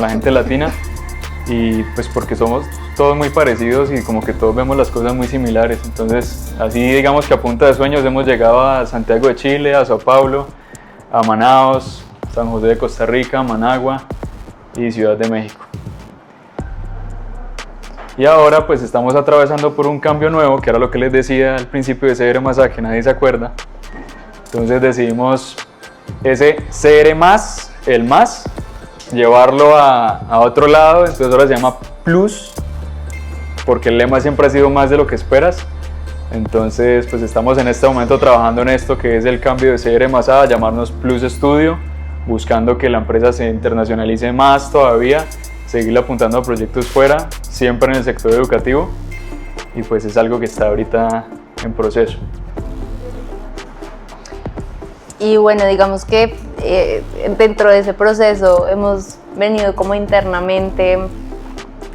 gente latina, y pues porque somos todos muy parecidos y como que todos vemos las cosas muy similares. Entonces, así digamos que a punta de sueños hemos llegado a Santiago de Chile, a Sao Paulo, a Manaos, San José de Costa Rica, Managua y Ciudad de México. Y ahora pues estamos atravesando por un cambio nuevo, que era lo que les decía al principio de CR+A, que nadie se acuerda. Entonces decidimos ese CR+, el más, llevarlo a otro lado. Entonces ahora se llama Plus, porque el lema siempre ha sido más de lo que esperas. Entonces pues estamos en este momento trabajando en esto, que es el cambio de CR+A a llamarnos Plus Studio, buscando que la empresa se internacionalice más todavía, seguirle apuntando a proyectos fuera, siempre en el sector educativo, y pues es algo que está ahorita en proceso. Y bueno, digamos que dentro de ese proceso hemos venido como internamente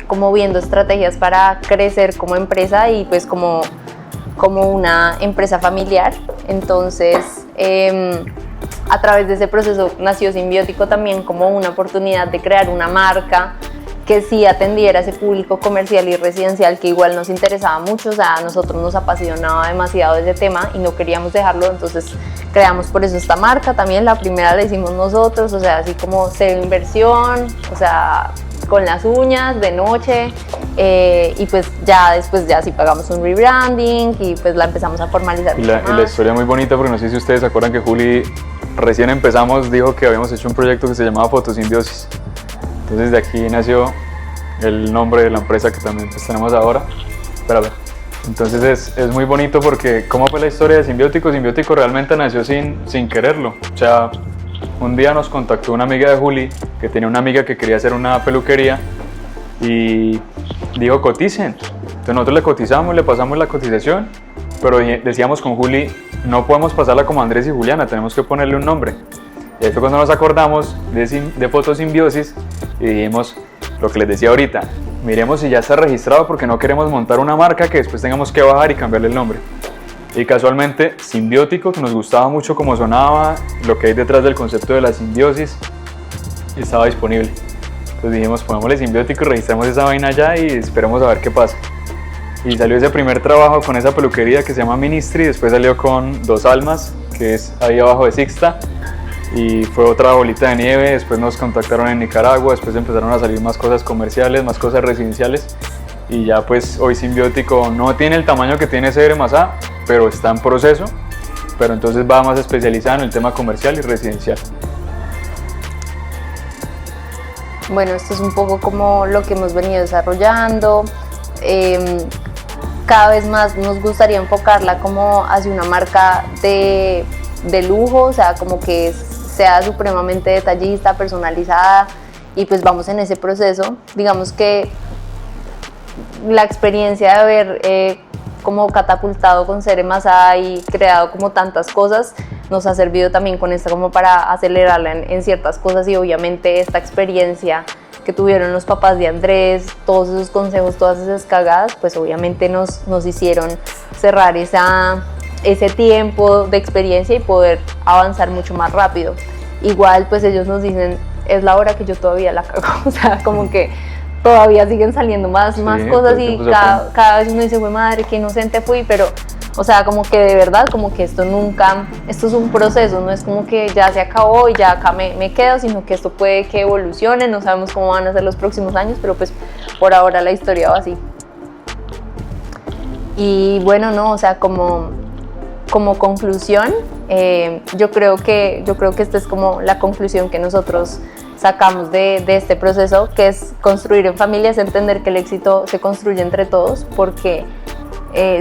como viendo estrategias para crecer como empresa y pues como una empresa familiar. Entonces a través de ese proceso nació Simbiótico también como una oportunidad de crear una marca que sí atendiera a ese público comercial y residencial que igual nos interesaba mucho. O sea, a nosotros nos apasionaba demasiado ese tema y no queríamos dejarlo, entonces creamos por eso esta marca. También la primera la hicimos nosotros, o sea, así como cero inversión, o sea, con las uñas, de noche, y pues ya después ya sí pagamos un rebranding y pues la empezamos a formalizar. Y la historia muy bonita, porque no sé si ustedes se acuerdan que Juli, recién empezamos, dijo que habíamos hecho un proyecto que se llamaba Fotosimbiosis. Entonces de aquí nació el nombre de la empresa que también pues tenemos ahora. Pero a ver, entonces es muy bonito porque ¿cómo fue la historia de Simbiótico? Simbiótico realmente nació sin quererlo. O sea, un día nos contactó una amiga de Juli que tenía una amiga que quería hacer una peluquería y dijo coticen. Entonces nosotros le cotizamos, le pasamos la cotización, pero decíamos con Juli, no podemos pasarla como Andrés y Juliana, tenemos que ponerle un nombre. Y ahí fue cuando nos acordamos de Fotosimbiosis y dijimos lo que les decía ahorita, miremos si ya está registrado porque no queremos montar una marca que después tengamos que bajar y cambiarle el nombre. Y casualmente Simbiótico, que nos gustaba mucho cómo sonaba, lo que hay detrás del concepto de la simbiosis, estaba disponible. Entonces dijimos, pongámosle Simbiótico y registramos esa vaina allá y esperemos a ver qué pasa. Y salió ese primer trabajo con esa peluquería que se llama Ministry, después salió con Dos Almas, que es ahí abajo de Sixta, y fue otra bolita de nieve. Después nos contactaron en Nicaragua, después empezaron a salir más cosas comerciales, más cosas residenciales, y ya pues hoy Simbiótico no tiene el tamaño que tiene CR+A, pero está en proceso, pero entonces va más especializada en el tema comercial y residencial. Bueno, esto es un poco como lo que hemos venido desarrollando. Cada vez más nos gustaría enfocarla como hacia una marca de lujo, o sea, como que sea supremamente detallista, personalizada, y pues vamos en ese proceso. Digamos que la experiencia de haber como catapultado con Cere Masá y creado como tantas cosas nos ha servido también con esta como para acelerarla en ciertas cosas, y obviamente esta experiencia que tuvieron los papás de Andrés, todos esos consejos, todas esas cagadas, pues obviamente nos hicieron cerrar ese tiempo de experiencia y poder avanzar mucho más rápido. Igual pues ellos nos dicen, es la hora que yo todavía la cago, o sea, como que todavía siguen saliendo más cosas, y cada vez uno dice, güey madre, qué inocente fui, pero o sea, como que de verdad, como que esto es un proceso, no es como que ya se acabó y ya acá me quedo, sino que esto puede que evolucione, no sabemos cómo van a ser los próximos años, pero pues por ahora la historia va así. Y bueno, no, o sea, como conclusión, yo creo que esta es como la conclusión que nosotros sacamos de este proceso, que es construir en familia, es entender que el éxito se construye entre todos, porque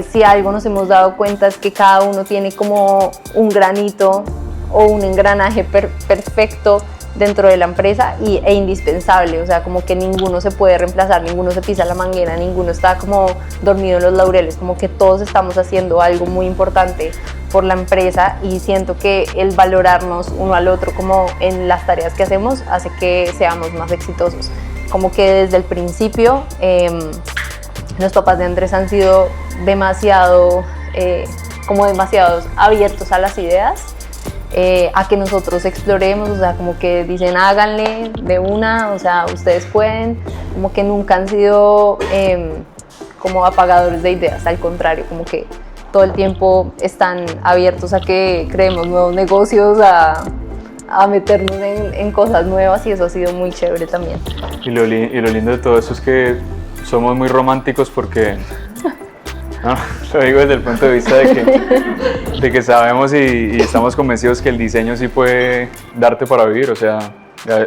si algo nos hemos dado cuenta es que cada uno tiene como un granito o un engranaje perfecto dentro de la empresa e indispensable, o sea, como que ninguno se puede reemplazar, ninguno se pisa la manguera, ninguno está como dormido en los laureles, como que todos estamos haciendo algo muy importante por la empresa, y siento que el valorarnos uno al otro como en las tareas que hacemos hace que seamos más exitosos. Como que desde el principio los papás de Andrés han sido demasiado abiertos a las ideas, a que nosotros exploremos, o sea, como que dicen háganle de una, o sea, ustedes pueden, como que nunca han sido como apagadores de ideas, al contrario, como que todo el tiempo están abiertos a que creemos nuevos negocios, a meternos en cosas nuevas, y eso ha sido muy chévere también. Y lo lindo de todo eso es que somos muy románticos porque, no, lo digo desde el punto de vista de que sabemos y estamos convencidos que el diseño sí puede darte para vivir, o sea,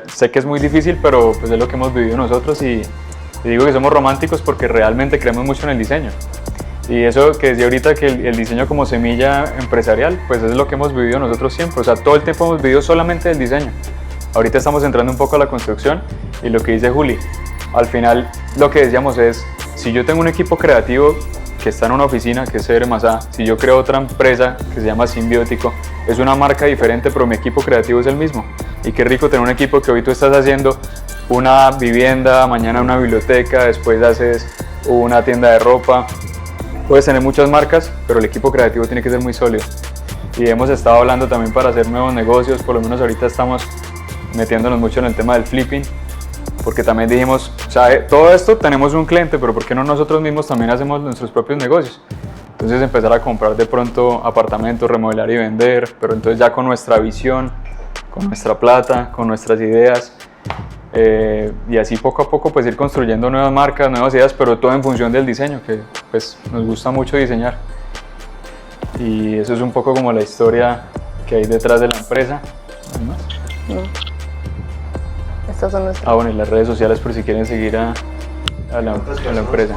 sé que es muy difícil, pero pues es lo que hemos vivido nosotros, y digo que somos románticos porque realmente creemos mucho en el diseño. Y eso que decía ahorita, que el diseño como semilla empresarial, pues es lo que hemos vivido nosotros siempre, o sea, todo el tiempo hemos vivido solamente del diseño. Ahorita estamos entrando un poco a la construcción, y lo que dice Juli, al final lo que decíamos es, si yo tengo un equipo creativo que está en una oficina, que es Cere Masá, si yo creo otra empresa que se llama Simbiótico, es una marca diferente, pero mi equipo creativo es el mismo. Y qué rico tener un equipo que hoy tú estás haciendo una vivienda, mañana una biblioteca, después haces una tienda de ropa. Puedes tener muchas marcas, pero el equipo creativo tiene que ser muy sólido. Y hemos estado hablando también para hacer nuevos negocios, por lo menos ahorita estamos metiéndonos mucho en el tema del flipping, porque también dijimos, o sea, todo esto tenemos un cliente, pero ¿por qué no nosotros mismos también hacemos nuestros propios negocios? Entonces empezar a comprar de pronto apartamentos, remodelar y vender, pero entonces ya con nuestra visión, con nuestra plata, con nuestras ideas, y así poco a poco pues ir construyendo nuevas marcas, nuevas ideas, pero todo en función del diseño, que pues nos gusta mucho diseñar. Y eso es un poco como la historia que hay detrás de la empresa. No. Estas son nuestras. Bueno, y las redes sociales por si quieren seguir a la empresa.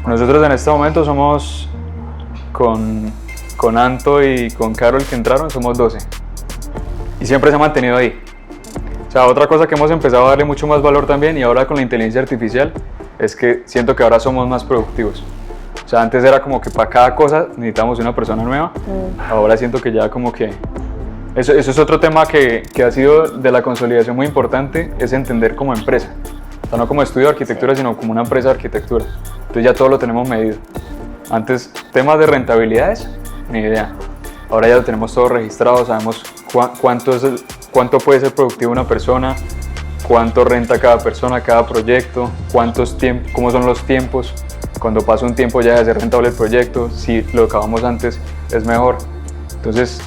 Nosotros en este momento somos con Anto y con Carol, que entraron, somos 12. Y siempre se ha mantenido ahí. O sea, otra cosa que hemos empezado a darle mucho más valor también, y ahora con la inteligencia artificial, es que siento que ahora somos más productivos. O sea, antes era como que para cada cosa necesitamos una persona nueva. Ahora siento que ya como que... Eso es otro tema que ha sido de la consolidación muy importante, es entender como empresa. O sea, no como estudio de arquitectura, sino como una empresa de arquitectura. Entonces ya todo lo tenemos medido. Antes, temas de rentabilidades, ni idea. Ahora ya lo tenemos todo registrado, sabemos cuánto puede ser productivo una persona, cuánto renta cada persona, cada proyecto, cómo son los tiempos. Cuando pasa un tiempo ya de ser rentable el proyecto, si lo acabamos antes es mejor. Entonces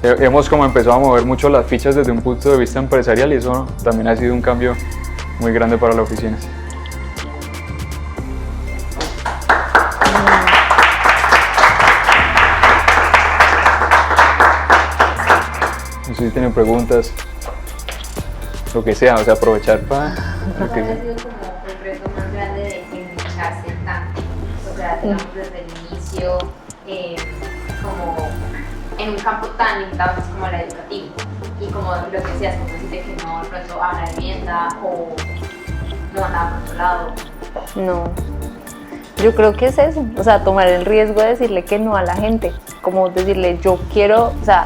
hemos como empezado a mover mucho las fichas desde un punto de vista empresarial, y eso también ha sido un cambio muy grande para la oficina. No sé si tienen preguntas. lo que sea, o sea, aprovechar para lo que ¿Cuál ha sea. sido como el reto más grande de engancharse tanto? O sea, digamos desde el inicio, como en un campo tan limitado que es como el educativo. Y como lo que decías, como decirte que no de pronto a la vivienda o no andaba por otro lado. No, yo creo que es eso, o sea, tomar el riesgo de decirle que no a la gente, como decirle yo quiero, o sea,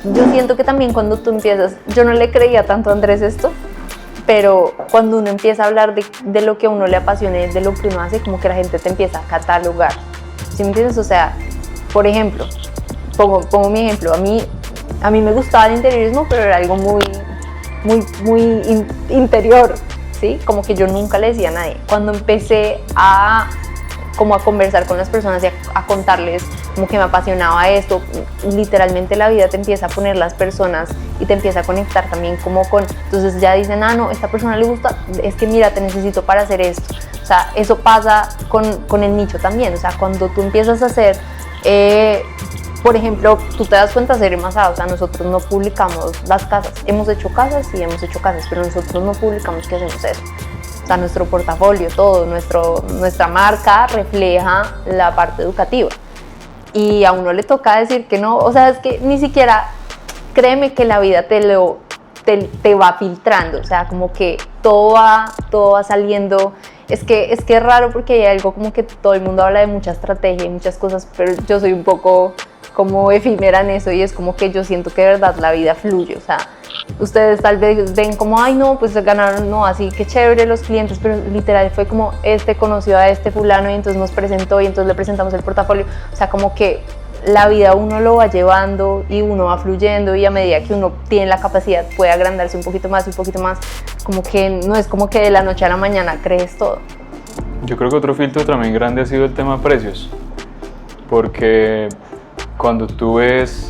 yo siento que también cuando tú empiezas, yo no le creía tanto a Andrés esto, pero cuando uno empieza a hablar de lo que a uno le apasione, de lo que uno hace, como que la gente te empieza a catalogar, ¿sí me entiendes? O sea, por ejemplo, pongo mi ejemplo, a mí me gustaba el interiorismo, pero era algo muy interior, ¿sí? Como que yo nunca le decía a nadie. Cuando empecé a conversar con las personas y a contarles como que me apasionaba esto, literalmente la vida te empieza a poner las personas y te empieza a conectar también como con, entonces ya dicen, no, esta persona le gusta, es que mira, te necesito para hacer esto. O sea, eso pasa con el nicho también, o sea, cuando tú empiezas a hacer, por ejemplo, tú te das cuenta de Serie Masada, o sea, nosotros no publicamos las casas, hemos hecho casas, pero nosotros no publicamos que hacemos eso. O sea, nuestro portafolio, todo, nuestra marca refleja la parte educativa. Y a uno le toca decir que no, o sea, es que ni siquiera, créeme que la vida te va filtrando, o sea, como que todo va saliendo. Es que es raro porque hay algo como que todo el mundo habla de mucha estrategia y muchas cosas, pero yo soy un poco como efímera en eso y es como que yo siento que de verdad la vida fluye, o sea, ustedes tal vez ven como, ay no, pues ganaron, no, así que chévere los clientes, pero literal fue como conoció a este fulano y entonces nos presentó y entonces le presentamos el portafolio, o sea, como que la vida uno lo va llevando y uno va fluyendo y a medida que uno tiene la capacidad puede agrandarse un poquito más, como que no es como que de la noche a la mañana crees todo. Yo creo que otro filtro también grande ha sido el tema de precios, porque cuando tú ves,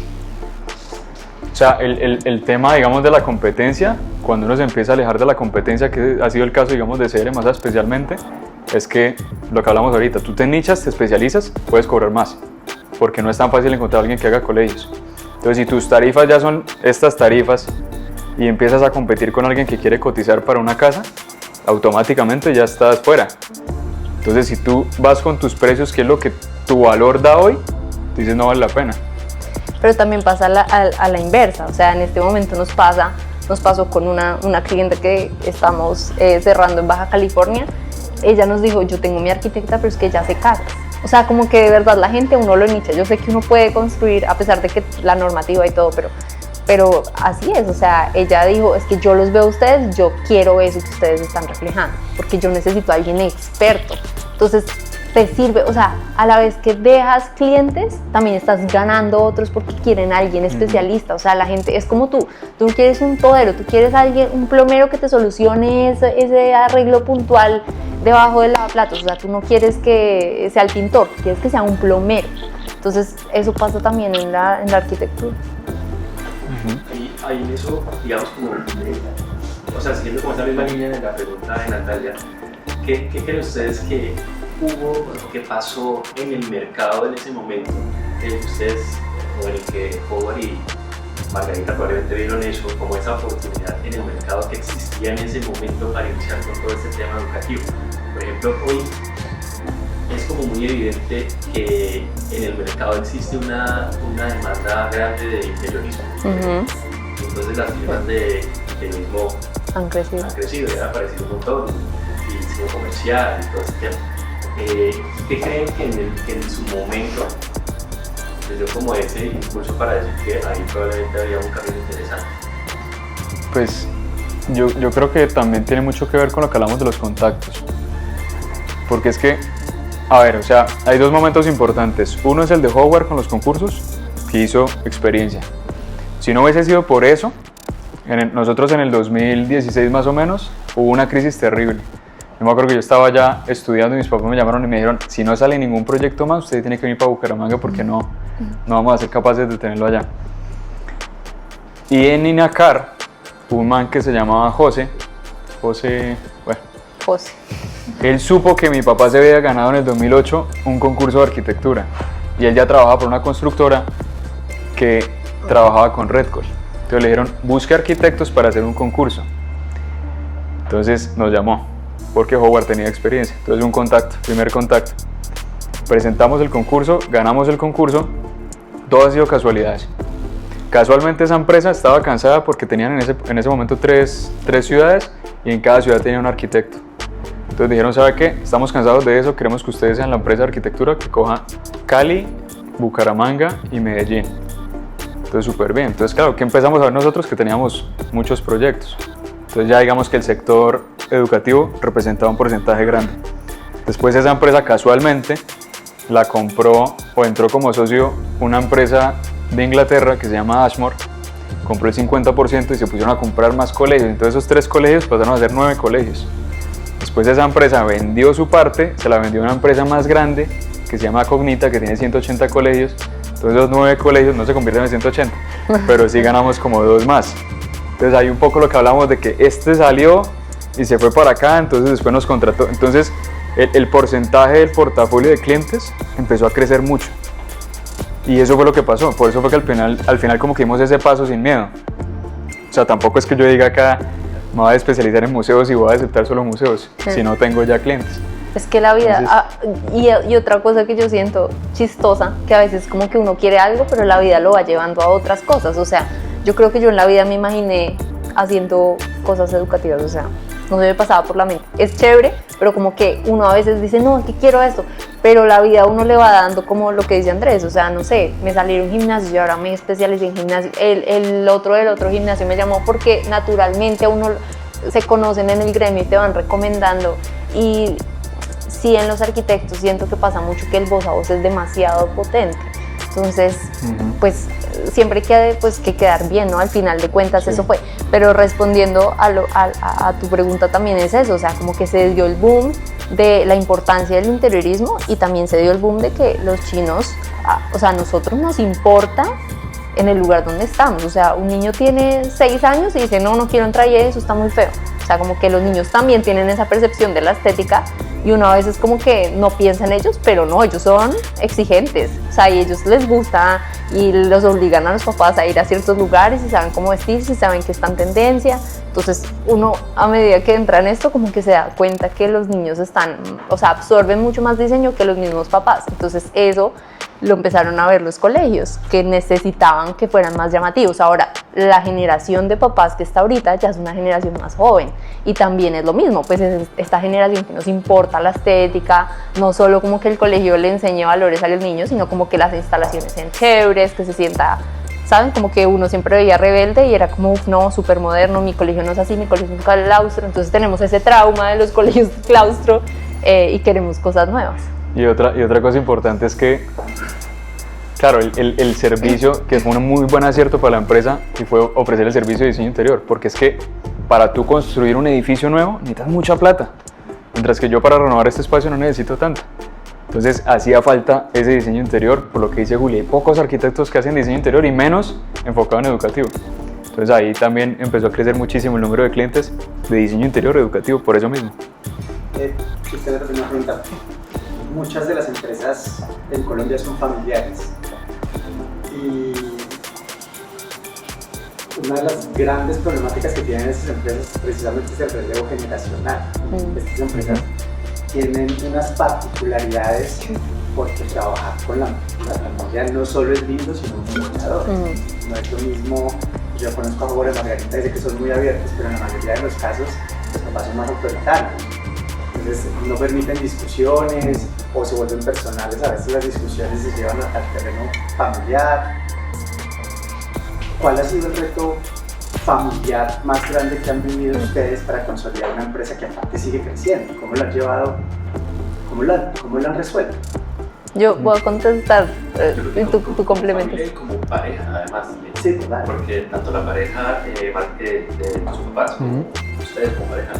o sea, el tema, digamos, de la competencia, cuando uno se empieza a alejar de la competencia, que ha sido el caso, digamos, de CR Masa especialmente, es que lo que hablamos ahorita, tú te nichas, te especializas, puedes cobrar más, porque no es tan fácil encontrar a alguien que haga colegios. Entonces, si tus tarifas ya son estas tarifas y empiezas a competir con alguien que quiere cotizar para una casa, automáticamente ya estás fuera. Entonces, si tú vas con tus precios, que es lo que tu valor da hoy, tú dices no vale la pena. Pero también pasa a la inversa, o sea, en este momento nos pasó con una cliente que estamos cerrando en Baja California. Ella nos dijo, yo tengo mi arquitecta, pero es que ella hace casas. O sea, como que de verdad la gente uno lo nicha. Yo sé que uno puede construir, a pesar de que la normativa y todo, pero así es. O sea, ella dijo, es que yo los veo a ustedes, yo quiero eso que ustedes están reflejando, porque yo necesito a alguien experto. Entonces, te sirve, o sea, a la vez que dejas clientes, también estás ganando otros porque quieren a alguien especialista. O sea, la gente es como tú no quieres un todero, tú quieres a alguien, un plomero que te solucione ese arreglo puntual debajo del lavaplatos. O sea, tú no quieres que sea el pintor, quieres que sea un plomero. Entonces, eso pasa también en la arquitectura. Y ahí en eso, digamos, como, o sea, siguiendo como esa misma línea de la pregunta de Natalia, ¿qué creen ustedes que hubo o qué pasó en el mercado en ese momento en el que ustedes, o en el que Howard y Margarita probablemente vieron eso como esa oportunidad en el mercado que existía en ese momento para iniciar con todo este tema educativo? Por ejemplo, hoy es como muy evidente que en el mercado existe una demanda grande de interiorismo. Entonces las firmas de interiorismo han crecido, ya han aparecido un montón, y diseño comercial y todo ese tema. ¿Qué creen que en su momento les dio como ese impulso para decir que ahí probablemente había un camino interesante? Pues yo creo que también tiene mucho que ver con lo que hablamos de los contactos, porque es que, a ver, o sea, hay dos momentos importantes. Uno es el de Howard con los concursos, que hizo experiencia. Si no hubiese sido por eso, nosotros en el 2016 más o menos, hubo una crisis terrible. Yo me acuerdo que yo estaba ya estudiando y mis papás me llamaron y me dijeron, si no sale ningún proyecto más, usted tiene que venir para Bucaramanga porque no vamos a ser capaces de tenerlo allá. Y en INACAR, un man que se llamaba José, él supo que mi papá se había ganado en el 2008 un concurso de arquitectura y él ya trabajaba por una constructora que trabajaba con Redcol. Entonces le dijeron, busque arquitectos para hacer un concurso. Entonces nos llamó, porque Howard tenía experiencia. Entonces un contacto, primer contacto. Presentamos el concurso, ganamos el concurso, todo ha sido casualidades. Casualmente esa empresa estaba cansada porque tenían en ese momento tres ciudades y en cada ciudad tenía un arquitecto. Entonces dijeron, ¿sabe qué? Estamos cansados de eso, queremos que ustedes sean la empresa de arquitectura que coja Cali, Bucaramanga y Medellín. Entonces súper bien. Entonces claro, ¿qué empezamos a ver nosotros? Que teníamos muchos proyectos. Entonces ya digamos que el sector educativo representaba un porcentaje grande. Después esa empresa casualmente la compró o entró como socio una empresa de Inglaterra que se llama Ashmore, compró el 50% y se pusieron a comprar más colegios. Entonces esos 3 colegios pasaron a ser 9 colegios. Después esa empresa vendió su parte, se la vendió a una empresa más grande que se llama Cognita, que tiene 180 colegios. Entonces los 9 colegios no se convierten en 180, pero sí ganamos como 2 más. Entonces hay un poco lo que hablamos de que este salió y se fue para acá, entonces después nos contrató. Entonces el porcentaje del portafolio de clientes empezó a crecer mucho. Y eso fue lo que pasó, por eso fue que al final como que dimos ese paso sin miedo. O sea, tampoco es que yo diga acá me voy a especializar en museos y voy a aceptar solo museos, si no tengo ya clientes. Es que la vida, y otra cosa que yo siento chistosa, que a veces como que uno quiere algo, pero la vida lo va llevando a otras cosas. O sea, yo creo que yo en la vida me imaginé haciendo cosas educativas, o sea, no se me pasaba por la mente. Es chévere, pero como que uno a veces dice, no, es que quiero esto, pero la vida a uno le va dando como lo que dice Andrés, o sea, no sé, me salieron gimnasios y ahora me especialicé en gimnasio. El otro del otro gimnasio me llamó porque naturalmente a uno se conocen en el gremio y te van recomendando. Y sí, en los arquitectos siento que pasa mucho que el voz a voz es demasiado potente. Entonces, pues siempre hay que quedar bien, ¿no? Al final de cuentas, sí. Eso fue. Pero respondiendo a tu pregunta también es eso, o sea, como que se dio el boom de la importancia del interiorismo y también se dio el boom de que los chinos, o sea, a nosotros nos importa en el lugar donde estamos. O sea, un niño tiene 6 años y dice, no quiero entrar ahí, eso está muy feo. O sea, como que los niños también tienen esa percepción de la estética y uno a veces como que no piensa en ellos, pero no, ellos son exigentes. O sea, y ellos les gusta y los obligan a los papás a ir a ciertos lugares y saben cómo vestirse y saben que está en tendencia. Entonces uno a medida que entra en esto como que se da cuenta que los niños absorben mucho más diseño que los mismos papás. Entonces eso lo empezaron a ver los colegios, que necesitaban que fueran más llamativos. Ahora, la generación de papás que está ahorita ya es una generación más joven y también es lo mismo, pues es esta generación que nos importa la estética, no solo como que el colegio le enseñe valores a los niños, sino como que las instalaciones sean chéveres, que se sienta, ¿saben? Como que uno siempre veía Rebelde y era como, no, súper moderno, mi colegio no es así, mi colegio es un claustro, entonces tenemos ese trauma de los colegios claustro y queremos cosas nuevas. Y otra cosa importante es que, claro, el servicio, que fue un muy buen acierto para la empresa, y fue ofrecer el servicio de diseño interior, porque es que para tú construir un edificio nuevo necesitas mucha plata, mientras que yo para renovar este espacio no necesito tanto. Entonces hacía falta ese diseño interior, por lo que dice Juli, hay pocos arquitectos que hacen diseño interior y menos enfocado en educativo. Entonces ahí también empezó a crecer muchísimo el número de clientes de diseño interior educativo, por eso mismo. Usted le terminó preguntar. Muchas de las empresas en Colombia son familiares y una de las grandes problemáticas que tienen esas empresas precisamente es el relevo generacional. Estas empresas tienen unas particularidades porque trabajar con la familia no solo es lindo, sino muy motivador. No es lo mismo, yo conozco a Jorge y Margarita, dice que son muy abiertos, pero en la mayoría de los casos los papás son más autoritarios. Entonces no permiten discusiones o se vuelven personales, a veces las discusiones se llevan al terreno familiar. ¿Cuál ha sido el reto familiar más grande que han vivido ustedes para consolidar una empresa que aparte sigue creciendo? ¿Cómo lo han llevado? ¿Cómo lo han resuelto? Yo voy a contestar y tú complementas. Como pareja, además. Sí, total. Porque tanto la pareja de sus papás como ustedes como pareja.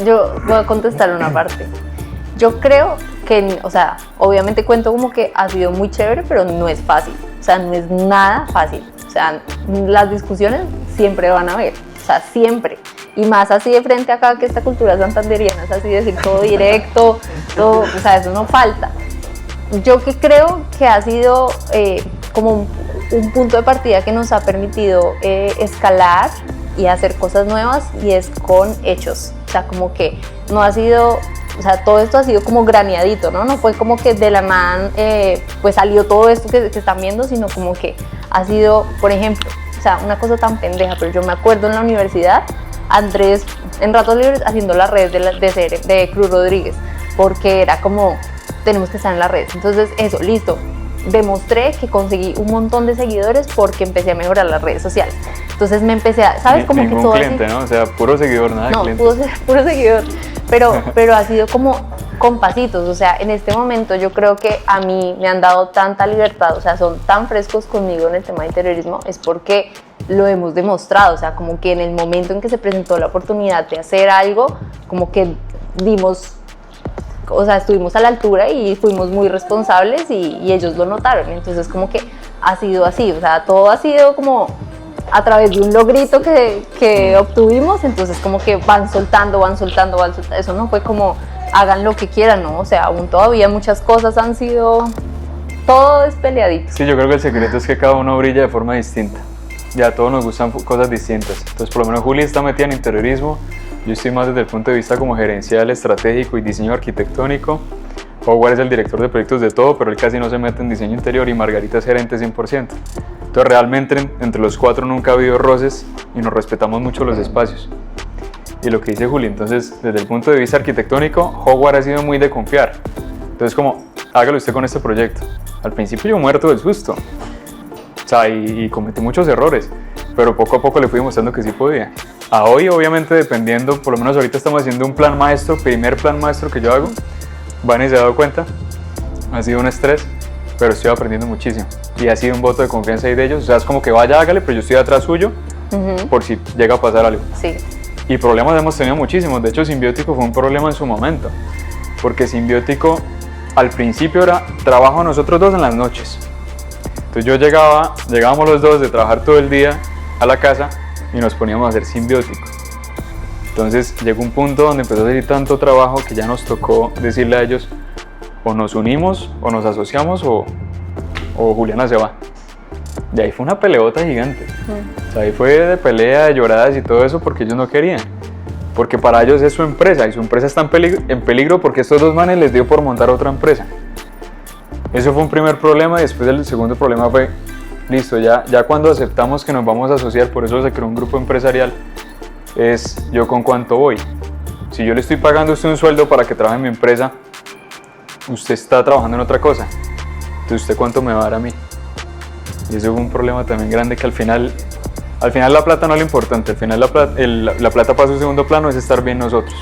Yo voy a contestar una parte. Yo creo que, o sea, obviamente cuento como que ha sido muy chévere, pero no es fácil. O sea, no es nada fácil. O sea, las discusiones siempre van a haber. O sea, siempre. Y más así de frente acá, que esta cultura santanderiana es así, decir todo directo, todo, o sea, eso no falta. Yo que creo que ha sido como un punto de partida que nos ha permitido escalar y hacer cosas nuevas y es con hechos. O sea, como que no ha sido, o sea, todo esto ha sido como graneadito, ¿no? No fue como que de la nada pues salió todo esto que están viendo, sino como que ha sido, por ejemplo, o sea, una cosa tan pendeja, pero yo me acuerdo en la universidad, Andrés en ratos libres haciendo la red de Cruz Rodríguez, porque era como, tenemos que estar en la red. Entonces, eso, listo. Demostré que conseguí un montón de seguidores porque empecé a mejorar las redes sociales. Entonces me empecé a, ¿sabes? Como ningún que todo cliente, así, ¿no? O sea, puro seguidor, nada de no, clientes. puro seguidor, pero ha sido como con pasitos. O sea, en este momento yo creo que a mí me han dado tanta libertad, o sea, son tan frescos conmigo en el tema de interiorismo, es porque lo hemos demostrado. O sea, como que en el momento en que se presentó la oportunidad de hacer algo, como que dimos, o sea, estuvimos a la altura y fuimos muy responsables y ellos lo notaron. Entonces como que ha sido así, o sea, todo ha sido como a través de un logrito que obtuvimos. Entonces como que van soltando, eso no fue como hagan lo que quieran, ¿no? O sea, aún todavía muchas cosas han sido, todo es peleadito. Sí, yo creo que el secreto es que cada uno brilla de forma distinta. Ya a todos nos gustan cosas distintas. Entonces, por lo menos Juli está metida en interiorismo. Yo estoy más desde el punto de vista como gerencial, estratégico y diseño arquitectónico. Howard es el director de proyectos de todo, pero él casi no se mete en diseño interior y Margarita es gerente 100%. Entonces realmente entre los cuatro nunca ha habido roces y nos respetamos mucho los espacios. Y lo que dice Juli, entonces desde el punto de vista arquitectónico, Howard ha sido muy de confiar. Entonces como, hágalo usted con este proyecto. Al principio yo muerto del susto. O sea, y cometí muchos errores, pero poco a poco le fui mostrando que sí podía. A hoy, obviamente, dependiendo, por lo menos ahorita estamos haciendo un plan maestro, primer plan maestro que yo hago. Vani se ha dado cuenta, ha sido un estrés, pero estoy aprendiendo muchísimo. Y ha sido un voto de confianza ahí de ellos. O sea, es como que vaya, hágale, pero yo estoy atrás suyo, por si llega a pasar algo. Sí. Y problemas hemos tenido muchísimos. De hecho, Simbiótico fue un problema en su momento, porque Simbiótico al principio era trabajo nosotros dos en las noches. Entonces yo llegábamos los dos de trabajar todo el día a la casa y nos poníamos a hacer Simbiótico. Entonces llegó un punto donde empezó a salir tanto trabajo que ya nos tocó decirle a ellos, o nos unimos o nos asociamos o Juliana se va. Y ahí fue una peleota gigante. O sea, ahí fue de pelea, de lloradas y todo eso porque ellos no querían. Porque para ellos es su empresa y su empresa está en peligro porque estos dos manes les dio por montar otra empresa. Eso fue un primer problema y después el segundo problema fue, listo, ya cuando aceptamos que nos vamos a asociar, por eso se creó un grupo empresarial, es yo con cuánto voy. Si yo le estoy pagando a usted un sueldo para que trabaje en mi empresa, usted está trabajando en otra cosa, entonces usted cuánto me va a dar a mí. Y eso fue un problema también grande que al final la plata no es lo importante, al final la plata pasa a un segundo plano, es estar bien nosotros.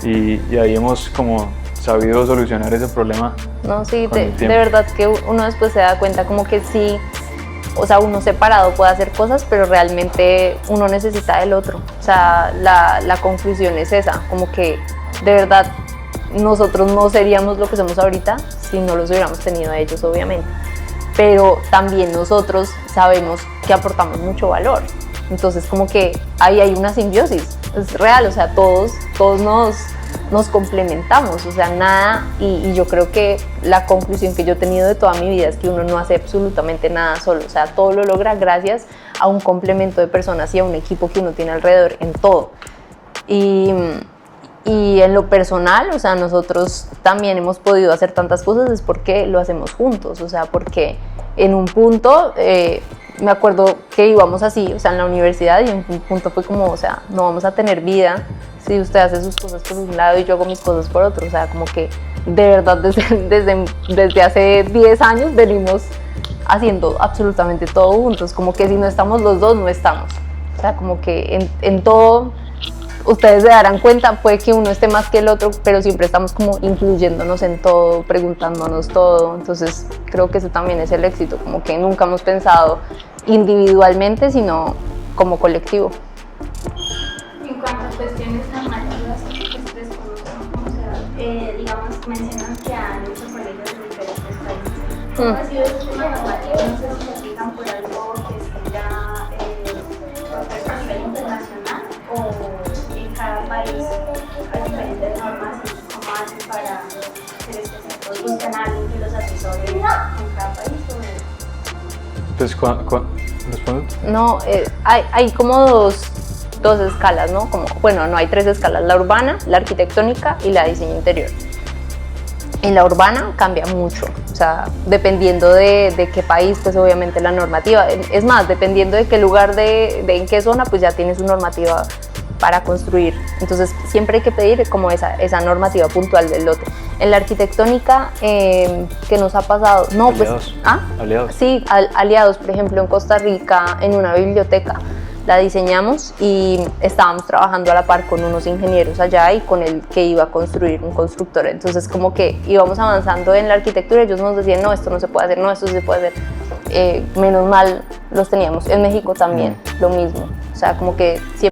Y ahí hemos como sabido solucionar ese problema. No, sí, de verdad que uno después se da cuenta como que sí, o sea, uno separado puede hacer cosas, pero realmente uno necesita del otro. O sea, la conclusión es esa, como que de verdad nosotros no seríamos lo que somos ahorita si no los hubiéramos tenido a ellos, obviamente. Pero también nosotros sabemos que aportamos mucho valor. Entonces como que ahí hay una simbiosis, es real, o sea, todos nos complementamos, o sea, nada, y yo creo que la conclusión que yo he tenido de toda mi vida es que uno no hace absolutamente nada solo, o sea, todo lo logra gracias a un complemento de personas y a un equipo que uno tiene alrededor en todo. Y en lo personal, o sea, nosotros también hemos podido hacer tantas cosas es porque lo hacemos juntos, o sea, porque en un punto, me acuerdo que íbamos así, o sea, en la universidad, y en un punto fue como, o sea, no vamos a tener vida si usted hace sus cosas por un lado y yo hago mis cosas por otro, o sea, como que de verdad desde hace 10 años venimos haciendo absolutamente todo juntos, como que si no estamos los dos, no estamos, o sea, como que en todo, ustedes se darán cuenta, puede que uno esté más que el otro, pero siempre estamos como incluyéndonos en todo, preguntándonos todo, entonces creo que ese también es el éxito, como que nunca hemos pensado individualmente, sino como colectivo. En cuanto a cuestiones normativas, pues desconocen, o sea, digamos, mencionan que han hecho colegios de diferentes países. ¿Cómo ha sido ese tema normativo? No sé si se fijan por algo que esté ya propuesto a nivel internacional o en cada país hay diferentes normas y cómo hacen para hacer este sector. ¿Buscan a alguien que los asesore en cada país? Pues ¿Respondo? No, hay como dos escalas, ¿no? Como, bueno, no hay tres escalas, la urbana, la arquitectónica y la diseño interior. En la urbana cambia mucho, o sea, dependiendo de qué país, pues obviamente la normativa, es más, dependiendo de qué lugar, de en qué zona, pues ya tienes una normativa para construir. Entonces siempre hay que pedir como esa normativa puntual del lote. En la arquitectónica, ¿qué nos ha pasado? No, Aliados. pues, ¿ah? Aliados. Sí, aliados, por ejemplo, en Costa Rica, en una biblioteca, la diseñamos y estábamos trabajando a la par con unos ingenieros allá y con el que iba a construir, un constructor. Entonces como que íbamos avanzando en la arquitectura, ellos nos decían, no, esto no se puede hacer, no, esto sí se puede hacer. Menos mal los teníamos. En México también, lo mismo. O sea, como que siempre